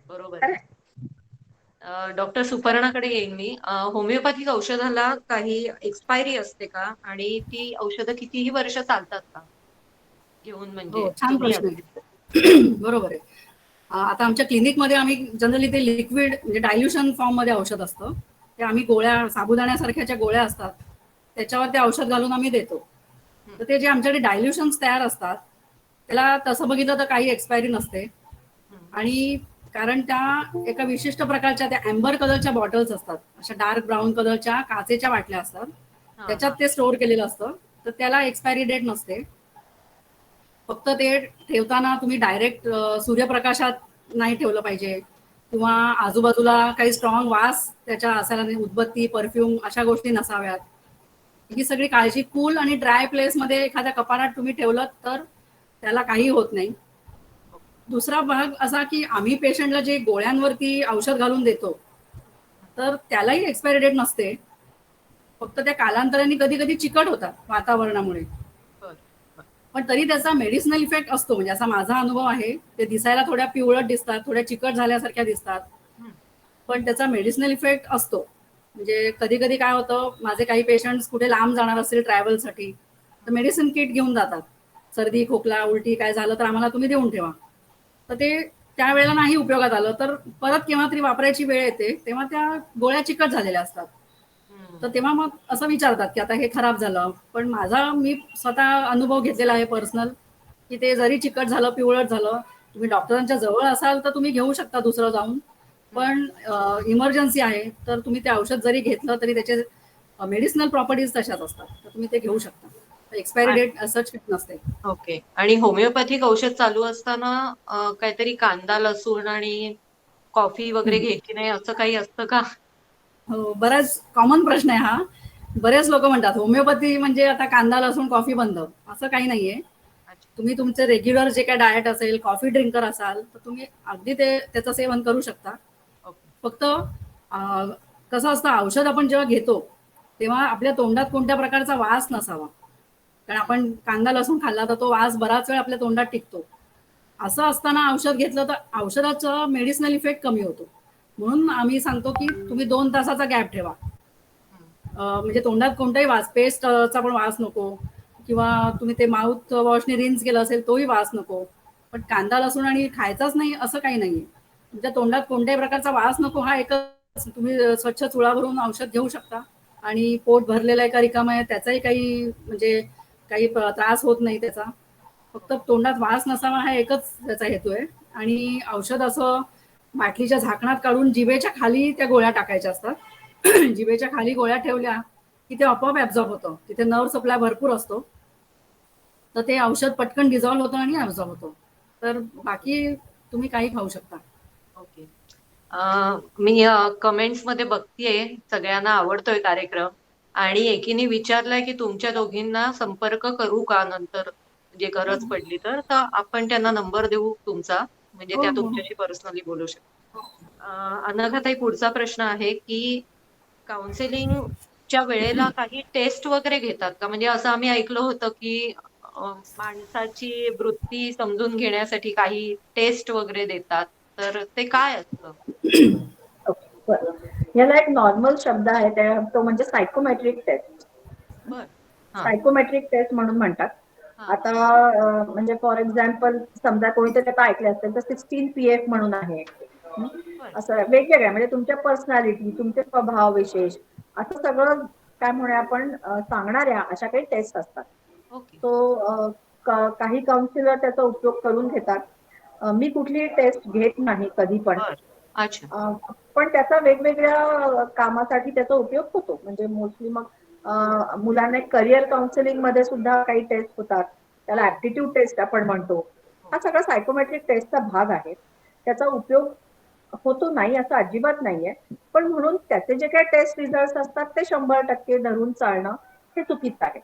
बरोबर आहे. डॉक्टर सुपर्णाकडे येईन मी. होमिओपॅथिक औषधाला काही एक्सपायरी असते का? आणि ती औषधं कितीही वर्ष चालतात का घेऊन? म्हणजे हो, छान तुम्ही प्रश्न आहे. बरोबर आहे. आता आमच्या क्लिनिकमध्ये आम्ही जनरली ते लिक्विड म्हणजे डायल्युशन फॉर्म मध्ये औषध असतं, ते आम्ही गोळ्या साबुदाण्यासारख्या गोळ्या असतात त्याच्यावर ते औषध घालून आम्ही देतो. तर ते जे आमच्याकडे डायल्युशन्स तयार असतात त्याला तसं बघितलं तर काही एक्सपायरी नसते. आणि कारण त्या एका विशिष्ट प्रकारच्या त्या अँबर कलरच्या बॉटल्स असतात, अशा डार्क ब्राऊन कलरच्या काचेच्या बाटल्या असतात, त्याच्यात ते स्टोअर केलेलं असतं. तर त्याला एक्सपायरी डेट नसते. फक्त ते ठेवताना तुम्ही डायरेक्ट सूर्यप्रकाशात नाही ठेवलं पाहिजे किंवा आजूबाजूला काही स्ट्रॉंग वास त्याच्या असायला नाही, उदबत्ती परफ्यूम अशा गोष्टी नसाव्यात. ही सगळी काळजी कूल आणि ड्राय प्लेस मध्ये एखाद्या कपाटात तुम्ही ठेवलं तर त्याला काही होत नाही. दुसरा भाग असा की आम्ही पेशंटला जे गोळ्यांवरती औषध घालून देतो तर त्यालाही एक्सपायरी डेट नसते. फक्त त्या कालांतराने कधी कधी चिकट होतात वातावरणामुळे, पण तरी त्याचा मेडिसिनल इफेक्ट असतो. म्हणजे असा माझा अनुभव आहे, ते दिसायला थोड्या पिवळट दिसतात, थोड्या चिकट झाल्यासारख्या दिसतात, पण त्याचा मेडिसिनल इफेक्ट असतो. म्हणजे कधी कधी काय होतं, माझे काही पेशंट्स कुठे लांब जाणार असतील ट्रॅव्हलसाठी तर मेडिसिन किट घेऊन जातात, सर्दी खोकला उलटी काय झालं तर आम्हाला तुम्ही देऊन ठेवा. तर ते त्यावेळेला नाही उपयोगात आलं तर परत केव्हा तरी वापरायची वेळ येते तेव्हा त्या गोळ्या चिकट झालेल्या असतात. तर तेव्हा मग असं विचारतात की आता हे खराब झालं, पण मी स्वतः अनुभव घेतलेला आहे पर्सनल, की ते जरी चिकट झालं पिवळट झालं, तुम्ही डॉक्टरांच्या जवळ असाल तर तुम्ही घेऊ शकता दुसरं जाऊन, पण इमर्जन्सी आहे तर तुम्ही ते औषध जरी घेतलं तरी त्याचे मेडिसिनल प्रॉपर्टीज तशाच असतात, तर तुम्ही ते घेऊ शकता. एक्सपायरी डेट असंच नसते. ओके. आणि होमिओपॅथिक औषध चालू असताना काहीतरी कांदा लसूण आणि कॉफी वगैरे घ्यायची नाही असं काही असतं का? हो, बराच कॉमन प्रश्न आहे हा. बरेच लोक म्हणतात होमिओपॅथी म्हणजे आता कांदा लसूण कॉफी बंद, असं काही नाहीये. अच्छा. तुम्ही तुमचे रेग्युलर जे काय डाएट असेल, कॉफी ड्रिंकर असाल तर तुम्ही अगदी त्याचं सेवन करू शकता. ओके. फक्त कसं असतं, औषध आपण जेव्हा घेतो तेव्हा आपल्या तोंडात कोणत्या प्रकारचा वास नसावा. कारण आपण कांदा लसूण खाल्ला तर तो वास बराच वेळ आपल्या तोंडात टिकतो. असं असताना औषध घेतलं तर औषधाचा मेडिसिनल इफेक्ट कमी होतो. म्हणून आम्ही सांगतो की तुम्ही 2 तासाचा गॅप ठेवा. म्हणजे तोंडात कोणताही वास, पेस्टचा पण वास नको, किंवा तुम्ही ते माउथ वॉशने रिन्स केलं असेल तोही वास नको. पण कांदा लसूण आणि खायचाच नाही असं काही नाहीये. तुमच्या तोंडात कोणत्याही प्रकारचा वास नको हा एकच, तुम्ही स्वच्छ चुळा भरून औषध घेऊ शकता. आणि पोट भरलेलं आहे का रिकामं आहे त्याचाही काही म्हणजे काही त्रास होत नाही त्याचा. फक्त तोंडात वास नसावा हा एकच त्याचा हेतू आहे. आणि औषध असं बाटलीच्या झाकणात काढून जिभेच्या खाली त्या गोळ्या टाकायच्या असतात. जिभेच्या खाली गोळ्या ठेवल्या की ते आपोआप ऍब्झॉर्ब होतं. तिथे नर्व सप्लाय भरपूर असतो, तर ते औषध पटकन डिझॉल्व्ह होतं आणि ऍब्झॉर्ब होतं. तर बाकी तुम्ही काही खाऊ शकता. ओके. मी कमेंट्स मध्ये बघतीये सगळ्यांना आवडतोय कार्यक्रम आणि एकीने विचारलंय की तुमच्या दोघींना संपर्क करू का नंतर, जे गरज पडली तर आपण त्यांना नंबर देऊ तुमचा, म्हणजे हो त्या हो. तुमच्याशी पर्सनली बोलू शकतात. अनघाताई, पुढचा प्रश्न आहे की काउन्सिलिंगच्या वेळेला काही टेस्ट वगैरे घेतात का? म्हणजे असं आम्ही ऐकलं होतं की माणसाची वृत्ती समजून घेण्यासाठी काही टेस्ट वगैरे देतात, तर ते काय असतं? ओके, बरं. याला एक नॉर्मल शब्द आहे तो म्हणजे सायकोमेट्रिक टेस्ट. बर. हा. सायकोमेट्रिक टेस्ट म्हणून म्हणतात. हा. आता म्हणजे फॉर एक्झाम्पल समजा कोणीतरी आता ऐकले असेल तर 16 PF म्हणून आहे. हं? बर. असं वेगवेगळ्या म्हणजे तुमच्या पर्सनॅलिटी, तुमचे स्वभाव विशेष असं सगळं काय म्हणूया आपण सांगणाऱ्या अशा काही टेस्ट असतात. ओके. तो काही काउन्सिलर त्याचा उपयोग करून घेतात. मी कुठलीही टेस्ट घेत नाही कधी पण. बर. अच्छा. पण त्याचा वेगवेगळ्या कामासाठी त्याचा उपयोग होतो. म्हणजे मोस्टली मग मुलांना करिअर काउन्सिलिंग मध्ये सुद्धा काही टेस्ट होतात. त्याला ऍप्टिट्यूड टेस्ट आपण म्हणतो. हो. हा सगळा सायकोमेट्रिक टेस्टचा भाग आहे. त्याचा उपयोग होतो नाही असं अजिबात नाहीये. पण म्हणून त्याचे जे काही टेस्ट रिझल्ट असतात ते 100% धरून चालणं हे चुकीचं आहे.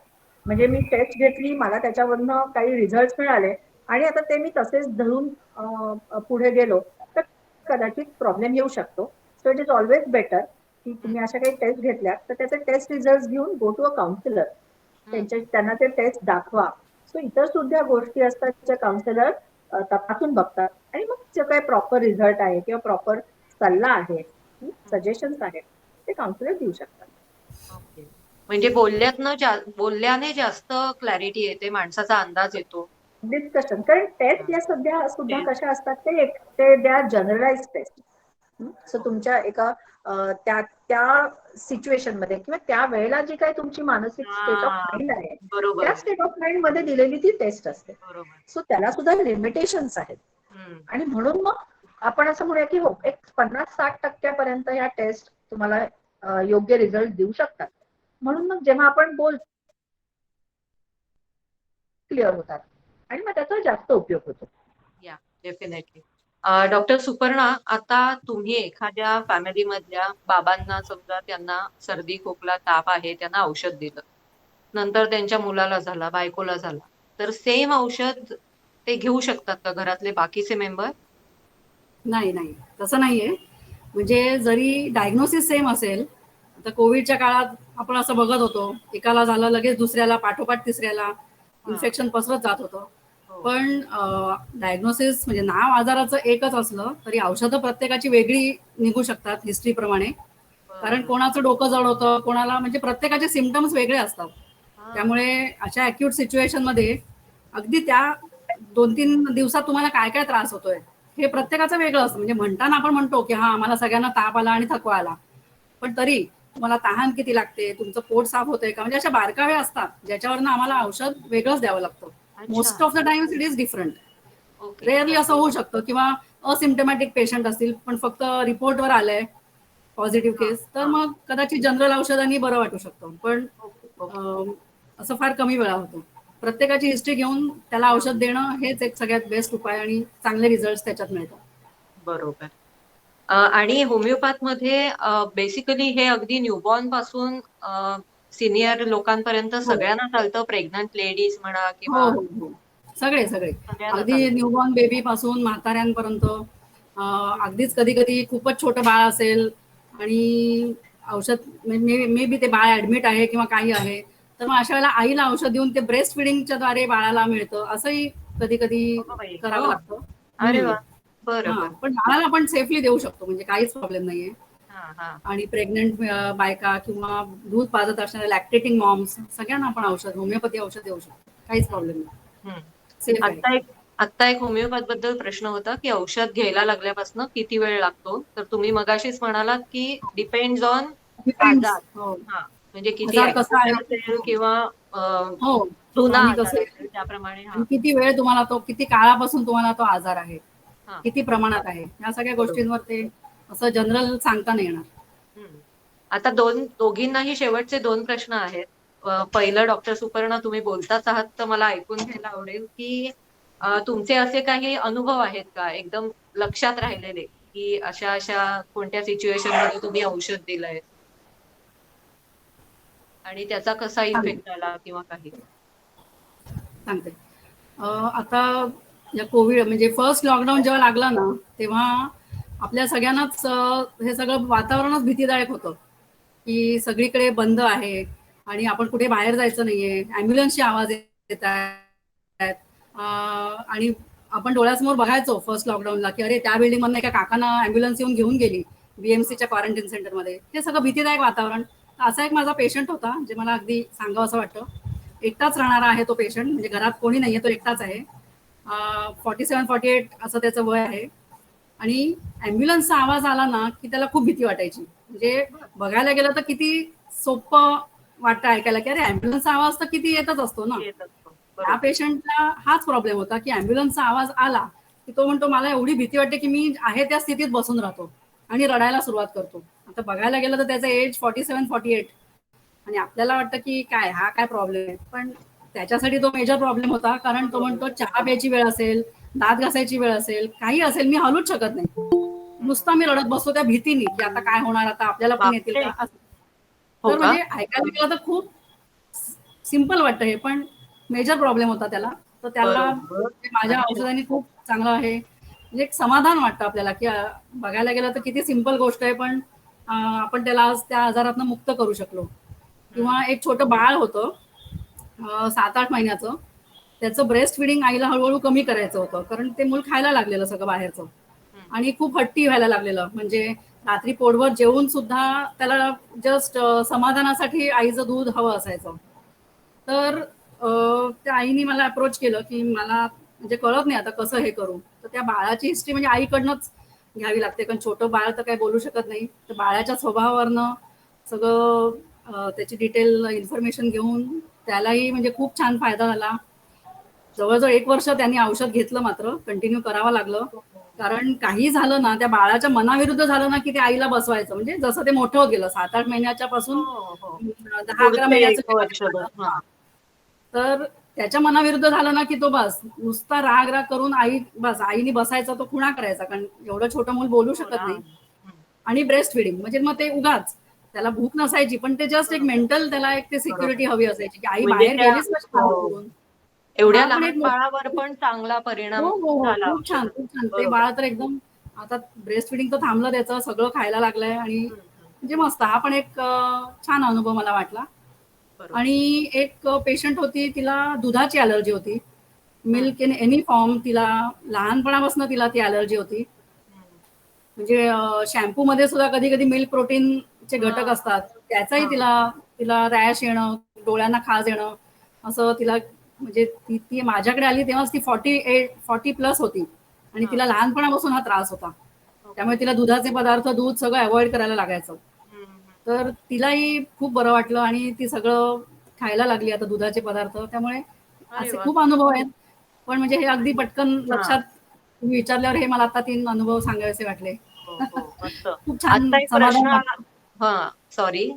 म्हणजे मी टेस्ट घेतली, मला त्याच्यावरनं काही रिझल्ट मिळाले आणि आता ते मी तसेच धरून पुढे गेलो तर कदाचित प्रॉब्लेम येऊ शकतो. So it is always better की तुम्ही अशा काही टेस्ट घेतल्या तर त्याचे टेस्ट रिझल्ट घेऊन गो टू अ काउन्सिलर. त्यांना ते टेस्ट दाखवा. सो इतर सुद्धा गोष्टी असतात ज्या काउन्सिलर तपासून बघतात आणि मग जे काही प्रॉपर रिझल्ट आहे किंवा प्रॉपर सल्ला आहे, सजेशन्स आहेत ते काउन्सिलर देऊ शकतात. ओके. म्हणजे बोलल्याने जास्त क्लॅरिटी येते, माणसाचा अंदाज येतो. डिस्कशन, कारण हा. टेस्ट या सुद्धा तेच. कशा असतात ते they are generalise test. So हो. तुमच्या एका त्या त्या सिच्युएशन मध्ये किंवा त्या वेळेला जी काही तुमची मानसिक स्टेट ऑफ हा. माइंड आहे त्या बरोबर. स्टेट ऑफ माइंड मध्ये दिलेली ती टेस्ट असते. बरोबर. सो त्याला सुद्धा लिमिटेशन्स आहेत. हम्म. आणि म्हणून मग आपण असं म्हणूया की हो, एक 50-60% ह्या टेस्ट तुम्हाला योग्य रिझल्ट देऊ शकतात. म्हणून मग जेव्हा आपण क्लिअर होतात आणि मग त्याचा जास्त उपयोग होतो. या, डेफिनेटली. डॉक्टर सुपर्णा, आता तुम्ही एखाद्या फॅमिली मधल्या बाबांना, समजा त्यांना सर्दी खोकला ताप आहे, त्यांना औषध दिलं, नंतर त्यांच्या मुलाला झाला, बायकोला झाला, तर सेम औषध ते घेऊ शकतात का घरातले बाकीचे मेंबर? नाही नाही, तसं नाहीये. म्हणजे जरी डायग्नोसिस सेम असेल, आता कोविडच्या काळात आपण असं बघत होतो, एकाला झालं लगेच दुसऱ्याला, पाठोपाठ तिसऱ्याला हा. इन्फेक्शन पसरत जात होतं. हो. पण डायग्नोसिस म्हणजे नाव आजाराचं एकच असलं तरी औषधं प्रत्येकाची वेगळी निघू शकतात हिस्ट्रीप्रमाणे. कारण बरं. कोणाचं डोकं जड होतं, कोणाला, म्हणजे प्रत्येकाचे सिम्पटम्स वेगळे असतात. हा. त्यामुळे अशा अॅक्यूट सिच्युएशन मध्ये अगदी त्या 2-3 दिवसात तुम्हाला काय काय त्रास होतोय हे प्रत्येकाचं वेगळं असतं. म्हणजे म्हणताना आपण म्हणतो की हा, आम्हाला सगळ्यांना ताप आला आणि थकवा आला, पण तरी तुम्हाला तहान किती लागते, तुमचं पोट साफ होतंय का, म्हणजे अशा बारकावे असतात ज्याच्यावरनं आम्हाला औषध वेगळंच द्यावं लागतं. अच्छा. Most of the times it is different. Okay. Rarely असं होऊ शकतं, किंवा असिम्टमॅटिक पेशंट असतील पण फक्त रिपोर्टवर आलंय पॉझिटिव्ह हा. केस, तर हा. मग कदाचित जनरल औषधांनी बरं वाटू शकतं. पण ओके. ओके. असं फार कमी वेळा होतो. प्रत्येकाची हिस्ट्री घेऊन त्याला औषध देणं हेच एक सगळ्यात बेस्ट उपाय आणि चांगले रिझल्ट त्याच्यात मिळतात. बरोबर. आणि होमिओपॅथ मध्ये बेसिकली हे अगदी न्यूबॉर्न पासून सिनियर लोकांपर्यंत हो सगळ्यांना चालतं. प्रेग्नंट लेडीज म्हणा हो किंवा हो हो सगळे सगळे सगळ्यांना अगदी चालतं. न्यूबॉर्न बेबी पासून म्हाताऱ्यांपर्यंत. अगदीच कधी कधी खूपच छोटं बाळ असेल आणि औषध मे बी ते बाळ ऍडमिट आहे किंवा काही आहे, तर मग अशा वेळेला आईला औषध देऊन ते ब्रेस्ट फिडिंगच्या द्वारे बाळाला मिळतं, असंही कधी कधी अगं बाई, हो. करावं लागतं. अरे हम्म. वा. बरं हा बरं. पण बाळाला आपण सेफली देऊ शकतो, म्हणजे काहीच प्रॉब्लेम नाहीये. हा हा. आणि प्रेग्नंट बायका किंवा दूध पाजत असणाऱ्या लॅक्टेटिंग मॉम्स सगळ्यांना आपण औषध होमिओपॅथी औषध देऊ शकतो, काहीच प्रॉब्लेम नाही. हम्म. सेफ आहे. आत्ता एक होमिओपॅथ बद्दल प्रश्न होता की औषध घ्यायला लागल्यापासून किती वेळ लागतो, तर तुम्ही मगाशीच म्हणालात की डिपेंड्स ऑन डिपेंड्स. आजार. हो. हा, म्हणजे किती आजार कसा आहे. ऍक्यूट असेल किंवा हो. जुना आणि आजार कसं असेल त्याप्रमाणे. आणि हा किती वेळ तुम्हाला तो, किती काळापासून तुम्हाला तो आजार आहे, हा. किती प्रमाणात आहे, या सगळ्या बरोबर. गोष्टींवर ते असं जनरल सांगता नाही येणार. हम्म. आता दोघींनाही शेवटचे 2 प्रश्न आहेत. पहिलं डॉक्टर सुपर्णा, तुम्ही बोलताच आहात तर मला ऐकून घ्यायला आवडेल की तुमचे असे काही अनुभव आहेत का एकदम लक्षात राहिलेले, की अशा अशा कोणत्या सिच्युएशन मध्ये तुम्ही औषध दिलंय आणि त्याचा कसा सांगते इफेक्ट आला किंवा काही? सांगते. आता या कोविड म्हणजे फर्स्ट लॉकडाऊन जेव्हा लागला ना, तेव्हा आपल्या सगळ्यांनाच हे सगळं वातावरणच भीतीदायक होतं, की सगळीकडे बंद आहे आणि आपण कुठे बाहेर जायचं नाहीये, ॲम्ब्युलन्सचे आवाज येत आहेत. आणि आपण डोळ्यासमोर बघायचो फर्स्ट लॉकडाऊनला, की अरे त्या बिल्डिंग मधनं एका काकांना ॲम्ब्युलन्स येऊन घेऊन गेली बीएमसीच्या क्वारंटाईन सेंटरमध्ये. हे सगळं भीतीदायक वातावरण. तर असा एक माझा पेशंट होता, जे मला अगदी सांगावं असं वाटतं. एकटाच राहणारा आहे तो पेशंट, म्हणजे घरात कोणी नाहीये, तो एकटाच आहे. 47-48 असं त्याचं वय आहे. आणि ॲम्ब्युलन्सचा आवाज आला ना की त्याला खूप भीती वाटायची. म्हणजे बघायला गेलं तर किती सोपं वाटतं ऐकायला, की अरे ॲम्ब्युलन्सचा आवाज तर किती येतच असतो ना. येत असतो. त्या बरोबर. पेशंटला हाच प्रॉब्लेम होता, की ॲम्ब्युलन्सचा आवाज आला की तो म्हणतो मला एवढी भीती वाटते की मी आहे त्या स्थितीत बसून राहतो आणि रडायला सुरुवात करतो. आता बघायला गेलं तर त्याचं एज 47-48 आणि आपल्याला वाटतं की काय हा काय प्रॉब्लेम आहे, पण त्याच्यासाठी तो मेजर प्रॉब्लेम होता. कारण तो बरोबर. म्हणतो चहा प्यायची वेळ असेल, दात घासायची वेळ असेल, काही असेल, मी हलूच शकत नाही. नुसता मी रडत बसतो त्या भीतीने, की आता काय होणार, आता आपल्याला पण येतील बापरे. का असं. हो तर का? म्हणजे ऐकायला गेलं तर खूप सिम्पल वाटतं हे, पण मेजर प्रॉब्लेम होता त्याला. तर त्याला बरोबर. म्हणजे माझ्या अच्छा. औषधाने खूप चांगलं आहे, म्हणजे एक समाधान वाटतं आपल्याला, की बघायला गेलं तर किती सिम्पल गोष्ट आहे, पण आपण त्याला आज त्या आजारातनं मुक्त करू शकलो. किंवा एक छोटं बाळ होतं 7-8 महिन्याचं. त्याचं ब्रेस्ट फिडिंग आईला हळूहळू कमी करायचं होतं, कारण ते मूल खायला लागलेलं सगळं बाहेरचं आणि खूप हट्टी व्हायला लागलेलं. म्हणजे रात्री पोटभर जेवून सुद्धा त्याला जस्ट समाधानासाठी आईचं दूध हवं असायचं. तर त्या आईने मला अप्रोच केलं, की मला म्हणजे कळत नाही आता कसं हे करू. तर त्या बाळाची हिस्ट्री म्हणजे आईकडनंच घ्यावी लागते, कारण छोटं बाळ तर काही बोलू शकत नाही. तर बाळाच्या स्वभावावरनं सगळं त्याची डिटेल इन्फॉर्मेशन घेऊन त्यालाही म्हणजे खूप छान फायदा झाला. जवळजवळ 1 वर्ष त्यांनी औषध घेतलं, मात्र कंटिन्यू करावं लागलं. कारण काही झालं ना, त्या बाळाच्या मनाविरुद्ध झालं ना, की ते आईला बसवायचं. म्हणजे जसं ते मोठं होत गेलं 7-8 महिन्याच्या पासून हो हो. 10-11 पुढचे महिन्याचं 1 वर्षभर. हा. तर त्याच्या मनाविरुद्ध झालं ना, की तो बस नुसता राग करून आई बस आईनी बसायचा, तो खुणा करायचा. कारण एवढं छोटं मूल बोलू हो शकत ना. नाही. आणि ब्रेस्ट फीडिंग म्हणजे मग ते उगाच त्याला भूक नसायची, पण ते जस्ट एक बरोबर. मेंटल त्याला एक ते बरोबर. सिक्युरिटी हवी असायची, की आई म्हणजे बाहेर त्या गेलीच कशी हो, बाहेर सोडून. एवढ्या हा पण एक लहान बाळावर पण चांगला हो, परिणाम हो, हो. झाला खूप छान, औषधाचा. खूप छान. ते बरोबर. बाळ तर एकदम आता ब्रेस्ट फीडिंग तर थांबलं त्याचं, सगळं खायला लागलंय आणि म्हणजे मस्त. हा पण एक छान अनुभव मला वाटला. बरोबर. आणि एक पेशंट होती, तिला दुधाची अलर्जी होती. हम्म. मिल्क इन एनी फॉर्म तिला लहानपणापासून तिला ती अलर्जी होती. म्हणजे शॅम्पू मध्ये सुद्धा कधी-कधी मिल्क प्रोटीनचे घटक हा. असतात. त्याचाही हा. तिला तिला रॅश येणं, डोळ्यांना खाज येणं, असं तिला म्हणजे ती ती माझ्याकडे आली तेव्हाच ती 40 प्लस होती आणि हा. तिला लहानपणापासून हा त्रास होता. ओके. त्यामुळे तिला दुधाचे पदार्थ, दूध सगळं अव्हॉइड करायला लागायचं. तर तिलाही खूप बरं वाटलं आणि ती सगळं खायला लागली आता दुधाचे पदार्थ. त्यामुळे अरे असे वा. खूप अनुभव आहेत. पण म्हणजे हे अगदी पटकन हा. लक्षात तुम्ही विचारल्यावर हे मला आता 3 अनुभव सांगावेसे वाटले. हो हो. मस्त. खूप छान आत्ता एक समाधान प्रश्न आला. वाटतं. हा. सॉरी.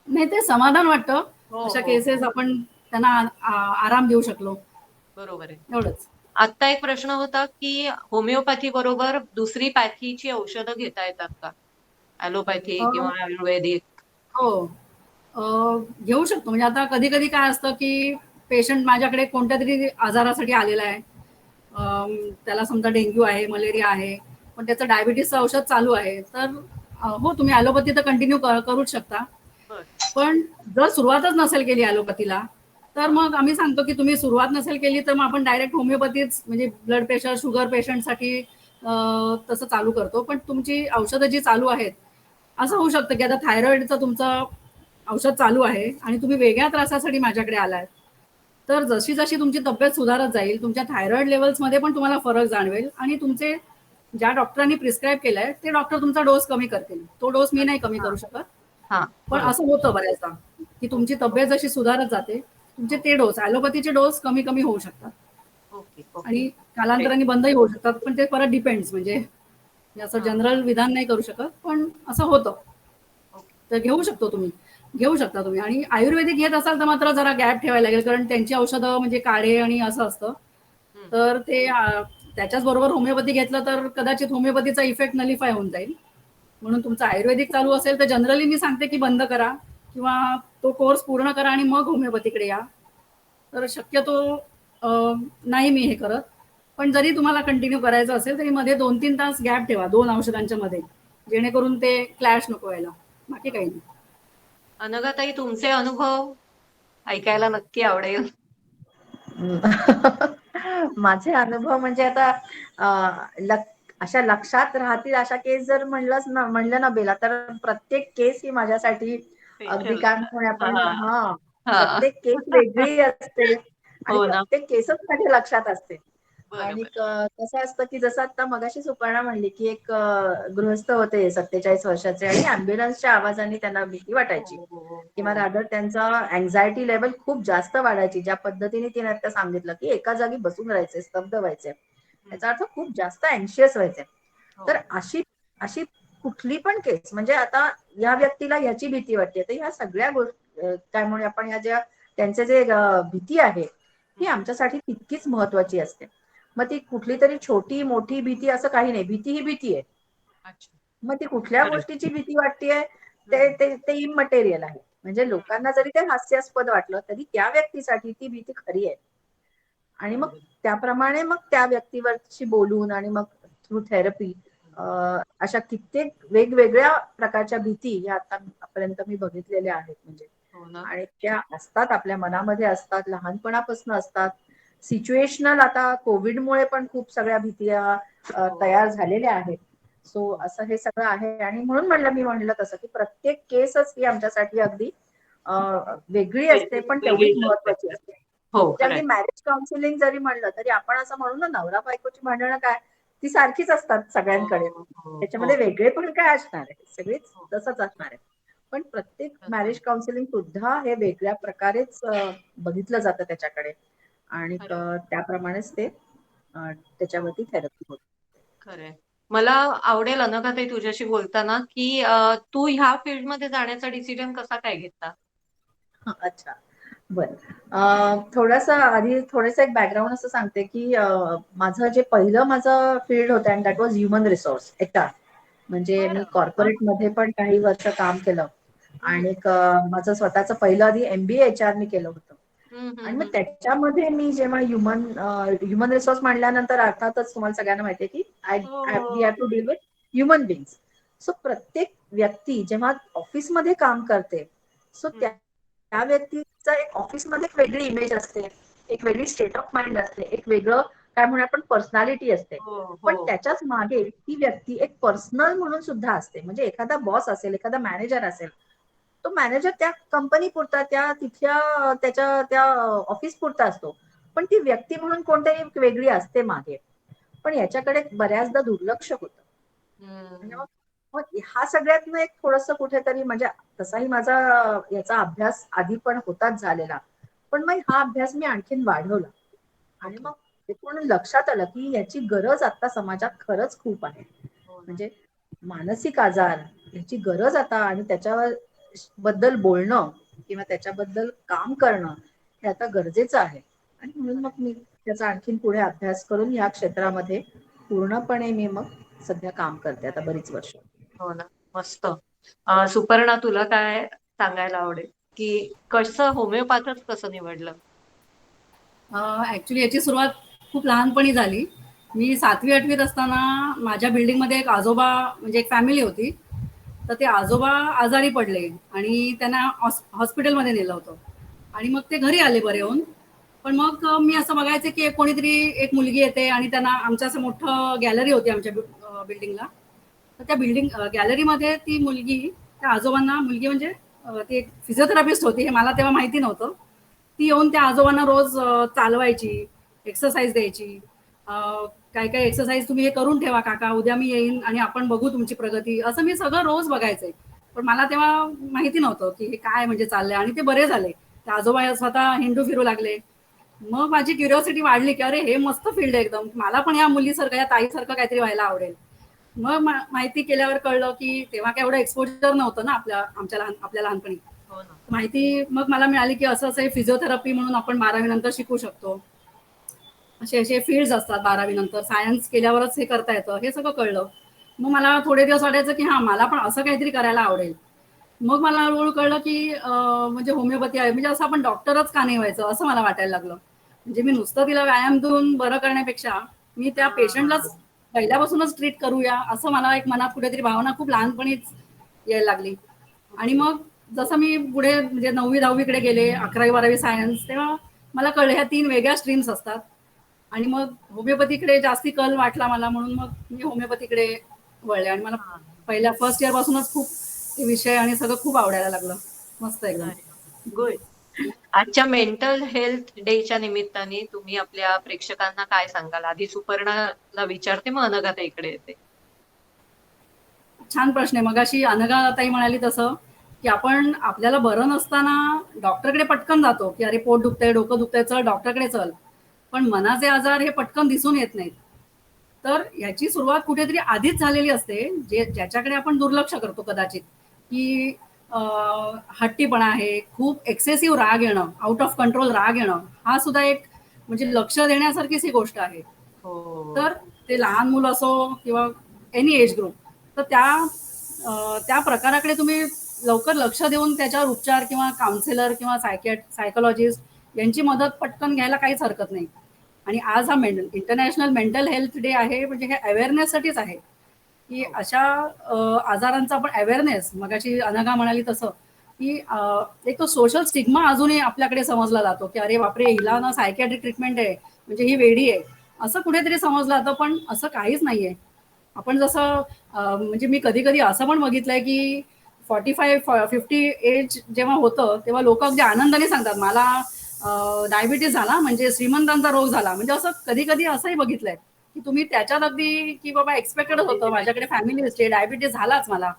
नाही ते समाधान वाटतं हो अशा हो केसेस हो. आपण त्यांना आराम देऊ शकलो. बरोबर आहे. एवढंच. आता एक प्रश्न होता की होमिओपॅथी बरोबर दुसरी पॅथीची औषधं घेता येतात का? ॲलोपॅथी अ, किंवा आयुर्वेदिक? हो. अ, घेऊ शकतो. म्हणजे आता कधी-कधी काय असतं, की पेशंट माझ्याकडे कोणत्यातरी आजारासाठी आलेला आहे. त्याला समजा डेंग्यू आहे, मलेरिया आहे, पण त्याचं डायबिटीसचं औषध चालू आहे. तर हो, तुम्ही ॲलोपॅथी तर कंटिन्यू करूच शकता. बरं. पण जर सुरुवातच नसेल केली ॲलोपॅथीला, तर हां. मग आम्ही सांगतो, की तुम्ही सुरुवात नसेल केली, तर मग आपण डायरेक्ट होमिओपॅथीच म्हणजे ब्लड प्रेशर, शुगर पेशंटसाठी तसं चालू करतो. पण तुमची औषधं जी चालू आहेत, असं हां. होऊ शकतं, की आता थायरॉइडचं तुमचं औषध चालू आहे आणि तुम्ही वेगळ्या त्रासासाठी माझ्याकडे आलाय. तर जशी-जशी तुमची तब्येत सुधारत जाईल, तुमच्या थायरॉइड लेव्हल्समध्ये पण तुम्हाला फरक जाणवेल आणि तुमचे ज्या डॉक्टरांनी प्रिस्क्राईब केलाय, ते डॉक्टर तुमचा डोस कमी करतील. तो डोस मी नाही कमी अच्छा. करू शकत. हां. पण बरोबर. असं होतं बऱ्याचदा, की तुमची ओके, तब्येत ओके. जशी सुधारत जाते, तुमचे हो. ते डोस ॲलोपॅथीचे डोस कमी-कमी होऊ शकतात ओके, ओके. आणि ग्रेट. कालांतराने बंदही होऊ शकतात. पण ते परत डिपेंड्स म्हणजे असं हां. जनरल विधान नाही करू शकत, पण असं होतं. ओके. तर घेऊ शकतो तुम्ही. घेऊ शकता तुम्ही आणि आयुर्वेदिक घेत असाल तर मात्र जरा गॅप ठेवायला लागेल कारण त्यांची औषधं म्हणजे काढे आणि असं असतं. हं. तर ते त्याच्याच बरोबर होमिओपॅथी घेतलं तर कदाचित होमिओपॅथीचा इफेक्ट नलिफाय होऊन जाईल. म्हणून तुमचं आयुर्वेदिक चालू असेल तर जनरली मी सांगते की बंद करा किंवा तो कोर्स पूर्ण करा आणि मग होमिओपॅथीकडे या. तर शक्यतो अ, नाही मी हे करत. पण जरी तुम्हाला कंटिन्यू करायचं असेल तरी मध्ये 2-3 तास गॅप ठेवा 2 औषधांच्या मध्ये. जेणेकरून ते क्लॅश नको व्हायला. बाकी काही हो. नाही. अनघाताई तुमचे अनुभव ऐकायला नक्की आवडेल. हम्म. माझे अनुभव म्हणजे आता अशा लक्षात राहतील अशा केस जर म्हणलं ना बेला तर प्रत्येक केस ही माझ्यासाठी अगदी स्पेशल. काय म्हणूया आपण हां. हा हां. प्रत्येक केस वेगळी असते आणि हो ना. प्रत्येक केसच माझ्या लक्षात असते. आणि बरोबर. कसं असतं की जसं आता मगाशी सुपर्णा म्हणली की एक गृहस्थ होते 47 वर्षाचे आणि अँब्युलन्सच्या आवाजाने त्यांना भीती हो, वाटायची हो, किंवा हो. रादर त्यांचा अँझायटी लेवल खूप जास्त वाढायची. ज्या पद्धतीने तिने आता सांगितलं, की एका जागी बसून राहायचे, स्तब्ध व्हायचे. हं. याचा अर्थ खूप जास्त अँशियस व्हायचे. हो. तर अशी अशी कुठली पण केस म्हणजे आता या व्यक्तीला ह्याची भीती वाटते. तर ह्या सगळ्या गोष्टी काय म्हणूया आपण ह्या ज्या त्यांचे जे भीती आहे, ही हं. आमच्यासाठी तितकीच महत्वाची असते. मग ती कुठली तरी छोटी, मोठी भीती असं काही नाही. भीती ही भीती आहे. अच्छा. मग ती कुठल्या खरंय. गोष्टीची भीती वाटतेय ते हं. ते ते इमटेरियल आहे. म्हणजे हं. लोकांना जरी ते हास्यास्पद वाटलं तरी त्या व्यक्तीसाठी ती भीती खरी आहे. आणि मग बरोबर. त्याप्रमाणे मग त्या व्यक्तीवरशी बोलून आणि मग थ्रू थेरपी अशा कित्येक वेगवेगळ्या प्रकारच्या भीती या आतापर्यंत मी बघितलेल्या आहेत म्हणजे. हो ना. आणि त्या असतात आपल्या मनामध्ये असतात लहानपणापासून असतात. सिच्युएशनल आता कोविडमुळे पण खूप सगळ्या भीती हो. तयार झालेल्या आहेत. सो असं हे सगळं आहे आणि म्हणून मी म्हणलं तसं की प्रत्येक केसच ही आमच्यासाठी अगदी वेगळी असते पण तेवढीच वेगळीच असते. महत्वाची असते. हो, म्हणजे अगदी खरंय. मॅरेज काउन्सिलिंग जरी म्हणलं तरी आपण असं म्हणू ना नवरा बायकोची भांडणं काय ती सारखीच असतात हो, सगळ्यांकडे. हो, त्याच्यामध्ये हो. वेगळे पण काय असणार आहे सगळेच हो. तसंच असणार आहे. पण प्रत्येक तसं मॅरेज आहे. काउन्सिलिंग सुद्धा हे वेगळ्या प्रकारेच बघितलं जातं त्याच्याकडे आणि खरंय. त्याप्रमाणेच ते हो. त्याच्यावरती थेरपी होते. खरंय. मला आवडेल अनघाताई तुझ्याशी बोलताना, की तू ह्या फील्डमध्ये जाण्याचा डिसिजन कसा काय घेतला? अच्छा. बरं. थोडंसं आधी थोडंसं एक बॅकग्राऊंड असं सांगते, की माझं फील्ड होतं and that was human resource HR. म्हणजे मी बरं. हां. कॉर्पोरेटमध्ये पण काही वर्ष काम केलं हं. आणि माझं स्वतःचं पहिलं आधी एमबीए एचआरनी केलं होतं. हं, आणि हं, मग हं. त्याच्यामध्ये मी जेव्हा ह्युमन रिसोर्स म्हणल्यानंतर अर्थातच तुम्हाला सगळ्यांना माहितीये की हो, वी हॅव हो. To deal with human beings. So प्रत्येक व्यक्ती जेव्हा ऑफिसमध्ये काम करते सो त्या हं. त्या व्यक्तीचा एक ऑफिसमध्ये एक वेगळी इमेज असते, एक वेगळी स्टेट ऑफ माइंड असते, एक वेगळं काय म्हणूया आपण पर्सनॅलिटी असते. हो, पण हो. त्याच्याच मागे ती व्यक्ती एक पर्सनल म्हणून सुद्धा असते. म्हणजे एखादा बॉस असेल, एखादा मॅनेजर असेल, तो मॅनेजर त्या कंपनी पुरता त्या तिथल्या त्याच्या त्या ऑफिस पुरता असतो. पण ती व्यक्ती म्हणून कोणतरी वेगळी असते मागे. पण याच्याकडे बऱ्याचदा दुर्लक्ष होतं. म्हणजे हं. मग हा सगळ्यातनं एक थोडंसं कुठेतरी म्हणजे तसाही माझा याचा अभ्यास आधी पण होताच झालेला. पण मग हा अभ्यास मी आणखीन वाढवला. आणि ओके. मग एकूण लक्षात आलं, की याची गरज आता समाजात खरंच खूप आहे. हो ना. म्हणजे मानसिक आजार याची गरज आता आणि त्याच्यावर बद्दल बोलणं किंवा त्याच्याबद्दल काम करणं हे आता गरजेचं आहे. आणि म्हणून मग मी त्याचा आणखीन पुढे अभ्यास करून या क्षेत्रामध्ये पूर्णपणे मी मग सध्या काम करते आता बरीच वर्ष. हो ना, मस्त. सुपर्णा, तुला काय सांगायला आवडेल की कसं होमिओपॅथच कसं निवडलं? ऍक्च्युली याची सुरुवात खूप लहानपणी झाली. मी 7वी-8वीत असताना माझ्या बिल्डिंगमध्ये एक आजोबा, म्हणजे एक फॅमिली होती. तर ते आजोबा आजारी पडले आणि त्यांना हॉस्पिटलमध्ये नेलं होतं आणि मग ते घरी आले बरे होऊन. पण मग मी असं बघायचे की कोणीतरी एक मुलगी येते आणि त्यांना, आमचं असं मोठं गॅलरी होती आमच्या बिल्डिंगला. तर त्या गॅलरीमध्ये ती मुलगी, त्या आजोबांना, मुलगी म्हणजे ती एक फिजिओथेरपिस्ट होती, हे मला तेव्हा माहिती नव्हतं. ती येऊन त्या आजोबांना रोज चालवायची, एक्सरसाइज द्यायची. काय काय एक्सरसाइज तुम्ही हे करून ठेवा काका, उद्या मी येईन आणि आपण बघू तुमची प्रगती, असं मी सगळं रोज बघायचंय. पण मला तेव्हा माहिती नव्हतं की हे काय म्हणजे चाललंय. आणि ते बरे झाले, ते आजोबा स्वतः हिंडू फिरू लागले. मग माझी क्युरिओसिटी वाढली की अरे हे मस्त फील्ड आहे एकदम, मला पण या मुलीसारखं, या ताईसारखं काहीतरी व्हायला आवडेल. मग माहिती केल्यावर कळलं की तेव्हा काय एवढं एक्सपोजर नव्हतं ना आपल्या लहानपणी. हो ना. माहिती मग मला मिळाली की असं असं फिजिओथेरपी म्हणून आपण 12वी नंतर शिकू शकतो. असे असे फील्ड्स असतात 12वी नंतर, सायन्स केल्यावरच हे करता येतं, हे सगळं कळलं. मग मला थोडे दिवस वाटायचं की मला पण असं काहीतरी करायला आवडेल. मग मला हळूहळू कळलं की म्हणजे होमिओपॅथी आहे म्हणजे असं आपण डॉक्टरच का नाही व्हायचं, असं मला वाटायला लागलं. म्हणजे मी नुसतं तिला व्यायाम देऊन बरं करण्यापेक्षा मी त्या पेशंटलाच पहिल्यापासूनच ट्रीट करूया, असं मला एक मनात कुठेतरी भावना खूप लहानपणीच यायला लागली. आणि मग जसं मी पुढे म्हणजे 9वी-10वीकडे गेले, 11वी-12वी सायन्स, तेव्हा मला कळलं ह्या 3 वेगळ्या स्ट्रीम्स असतात. आणि मग होमिओपॅथीकडे जास्ती कल वाटला मला, म्हणून मग मी होमिओपॅथीकडे वळले. आणि मला पहिल्या फर्स्ट इयर पासूनच खूप विषय आणि सगळं खूप आवडायला लागलं. मस्त एकदम. गुड. आजच्या मेंटल हेल्थ डेच्या निमित्ताने तुम्ही आपल्या प्रेक्षकांना काय सांगाल? आधी सुपर्णाला विचारते, मग अनघाताईकडे येते. छान प्रश्न आहे. मगाशी अनघाताई म्हणाली तसं, की आपण आपल्याला बरं नसताना डॉक्टरकडे पटकन जातो की अरे पोट दुखतंय, डोकं दुखतंय, चल डॉक्टरकडे चल. पण मनाचे आजार हे पटकन दिसून येत नाहीत. तर याची सुरुवात कुठेतरी आधीच झालेली असते, ज्याच्याकडे आपण दुर्लक्ष करतो कदाचित. की हट्टीपणा आहे, खूप एक्सेसिव्ह राग येणं, आउट ऑफ कंट्रोल राग येणं, हा सुद्धा एक म्हणजे लक्ष देण्यासारखीच ही गोष्ट आहे. हो. तर ते लहान मुलं असो किंवा एनी एज ग्रुप, तर त्या प्रकाराकडे तुम्ही लवकर लक्ष देऊन त्याच्यावर उपचार किंवा काउन्सिलर किंवा सायकोलॉजिस्ट यांची मदत पटकन घ्यायला काहीच हरकत नाही. आणि आज हा इंटरनॅशनल मेंटल हेल्थ डे आहे, म्हणजे हे अवेअरनेससाठीच आहे की अशा आजारांचा आपण अवेअरनेस, मगाशी अनघा म्हणाली तसं, की एक तो सोशल स्टिग्मा अजूनही आपल्याकडे समजला जातो की अरे बापरे, हिला ना सायकॅट्रिक ट्रीटमेंट आहे म्हणजे ही वेडी आहे, असं कुठेतरी समजलं जातं. पण असं काहीच नाहीये. आपण जसं म्हणजे मी कधी कधी असं पण बघितलंय की 45-50 एज जेव्हा होतं तेव्हा लोक अगदी आनंदाने सांगतात मला डायबिटीस झाला म्हणजे श्रीमंतांचा रोग झाला. म्हणजे असं कधी कधी असंही बघितलंय की तुम्ही त्याच्यात अगदी की बाबा एक्सपेक्टेडच होतं, माझ्याकडे फॅमिली हिस्ट्री, डायबिटीस झालाच मला,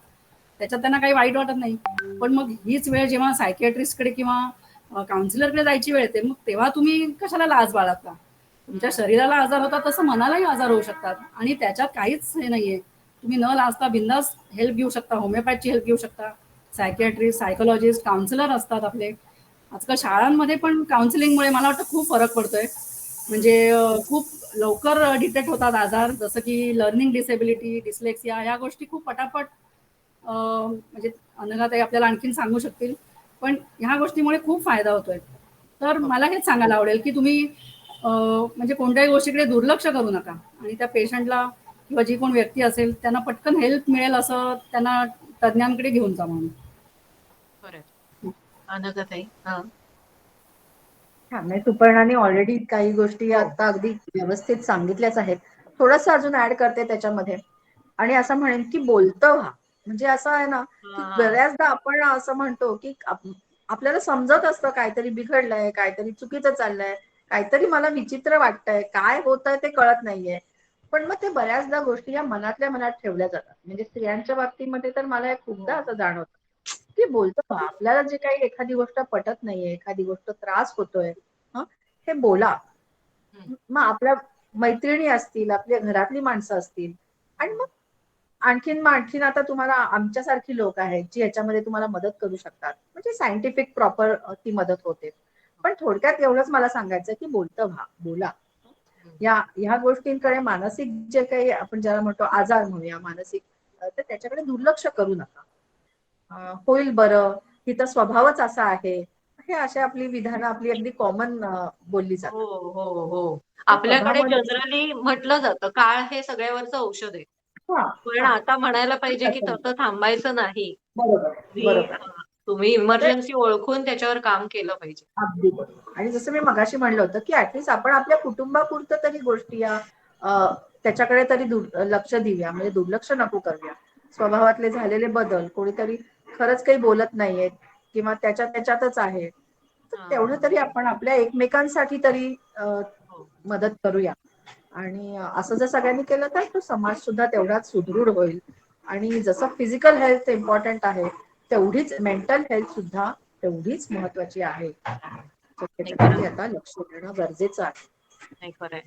त्याच्यात त्यांना काही वाईट वाटत नाही. पण मग हीच वेळ जेव्हा सायकियाट्रिस्टकडे किंवा काउन्सिलरकडे जायची वेळ येते, मग तेव्हा तुम्ही कशाला लाज बाळगता? तुमच्या शरीराला आजार होतात तसं मनालाही आजार होऊ शकतात आणि त्याच्यात काहीच हे नाहीये. तुम्ही न लाजता बिंदास हेल्प घेऊ शकता, होमिओपॅथची हेल्प घेऊ शकता. सायकियाट्रिस्ट, सायकोलॉजिस्ट, काउन्सिलर असतात आपले. आजकाल शाळांमध्ये पण काउन्सिलिंगमुळे मला वाटतं खूप फरक पडतोय. म्हणजे खूप लवकर डिटेक्ट होतात आजार, जसं की लर्निंग डिसेबिलिटी, डिस्लेक्सिया, या गोष्टी खूप पटापट म्हणजे अनघाताई आपल्याला आणखीन सांगू शकतील. पण ह्या गोष्टीमुळे खूप फायदा होतोय. तर मला हेच सांगायला आवडेल की तुम्ही म्हणजे कोणत्याही गोष्टीकडे दुर्लक्ष करू नका आणि त्या पेशंटला किंवा जी कोण व्यक्ती असेल त्यांना पटकन हेल्प मिळेल असं त्यांना तज्ञांकडे घेऊन जा म्हणून. अनघाताई. हा. हा, म्हणजे सुपर्णाने ऑलरेडी काही गोष्टी आता अगदी व्यवस्थित सांगितल्याच आहेत. थोडंसं अजून ऍड करते त्याच्यामध्ये. आणि असं म्हणेन की बोलतं व्हा. म्हणजे असं आहे ना की बऱ्याचदा आपण असं म्हणतो की आपल्याला समजत असतं काहीतरी बिघडलंय, काहीतरी चुकीचं चाललंय, काहीतरी मला विचित्र वाटतंय, काय होतंय ते कळत नाहीये. पण मग ते बऱ्याचदा गोष्टी या मनातल्या मनात ठेवल्या जातात. म्हणजे स्त्रियांच्या बाबतीमध्ये तर मला हे खूपदा असं जाणवतं की बोलतो आपल्याला जे काही एखादी गोष्ट पटत नाहीये, एखादी गोष्ट त्रास होतोय, हे बोला. मग आपल्या मैत्रिणी असतील, आपल्या घरातली माणसं असतील, आणि मग आणखीन आता तुम्हाला आमच्यासारखी लोक आहेत जी याच्यामध्ये तुम्हाला मदत करू शकतात, म्हणजे सायंटिफिक प्रॉपर ती मदत होते. पण थोडक्यात एवढंच मला सांगायचं की बोला. ह्या गोष्टींकडे मानसिक जे काही आपण ज्याला म्हणतो आजार म्हणूया मानसिक, तर त्याच्याकडे दुर्लक्ष करू नका. होईल बरं, हिचा स्वभावच असा आहे, हे अशा आपली विधानं आपली अगदी कॉमन बोलली जातात. हो हो हो. त्या आपल्याकडे स्वभावामध्ये जनरली म्हटलं जातं काळ हे सगळ्यावरचं औषध आहे. हा पण हा आता म्हणायला पाहिजे की तसं थांबायचं नाही. बरोबर बरोबर. तुम्ही इमर्जन्सी ओळखून त्याच्यावर काम केलं पाहिजे. अगदी बरोबर. आणि जसं मी मगाशी म्हणलं होतं की ऍटलीस्ट आपण आपल्या कुटुंबापुरतं तरी गोष्टी या त्याच्याकडे तरी लक्ष देऊया, म्हणजे दुर्लक्ष नको करूया. स्वभावातले झालेले बदल कोणीतरी खरंच काही बोलत नाहीयेत किंवा त्याच्यातच आहे, तर हा, तेवढं तरी आपण आपल्या एकमेकांसाठी तरी हो. मदत करूया. आणि असं जर सगळ्यांनी केलं तर तो समाज सुद्धा तेवढाच सुदृढ होईल. आणि जसं फिजिकल हेल्थ इम्पॉर्टंट आहे, तेवढीच मेंटल हेल्थ सुद्धा तेवढीच महत्वाची आहे. तर नाही त्याच्याकडे खरंच आता लक्ष देणं गरजेचं आहे. नाही खरंय.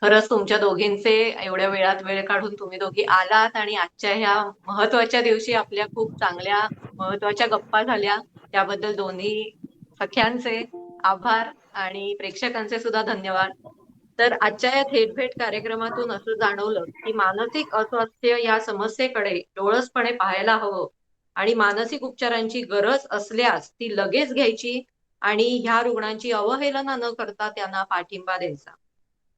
खरंच तुमच्या दोघींचे एवढ्या वेळात वेळ काढून तुम्ही दोघी आलात आणि आजच्या ह्या महत्वाच्या दिवशी आपल्या खूप चांगल्या महत्वाच्या गप्पा झाल्या. त्याबद्दल दोन्ही सख्यांचे आभार आणि प्रेक्षकांचे सुद्धा धन्यवाद. तर आजच्या या थेट भेट कार्यक्रमातून असं जाणवलं की मानसिक अस्वास्थ्य या समस्येकडे डोळसपणे पाहायला हवं आणि मानसिक उपचारांची गरज असल्यास ती लगेच घ्यायची आणि ह्या रुग्णांची अवहेलना न करता त्यांना पाठिंबा द्यायचा.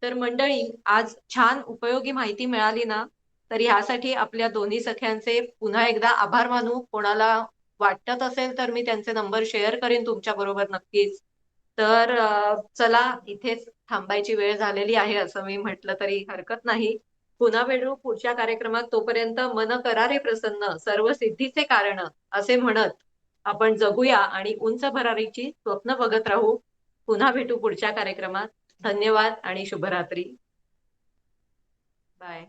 तर मंडळी, आज छान उपयोगी माहिती मिळाली ना, तर ह्यासाठी आपल्या दोन्ही सख्यांचे पुन्हा एकदा आभार मानू. कोणाला वाटत असेल तर मी त्यांचे नंबर शेअर करेन तुमच्या बरोबर नक्कीच. तर चला, इथेच थांबायची वेळ झालेली आहे असं मी म्हटलं तरी हरकत नाही. पुन्हा भेटू पुढच्या कार्यक्रमात. तोपर्यंत मन करारे प्रसन्न सर्व सिद्धीचे कारण असे म्हणत आपण जगूया आणि उंच भरारीची स्वप्न बघत राहू. पुन्हा भेटू पुढच्या कार्यक्रमात. धन्यवाद आणि शुभरात्री. बाय.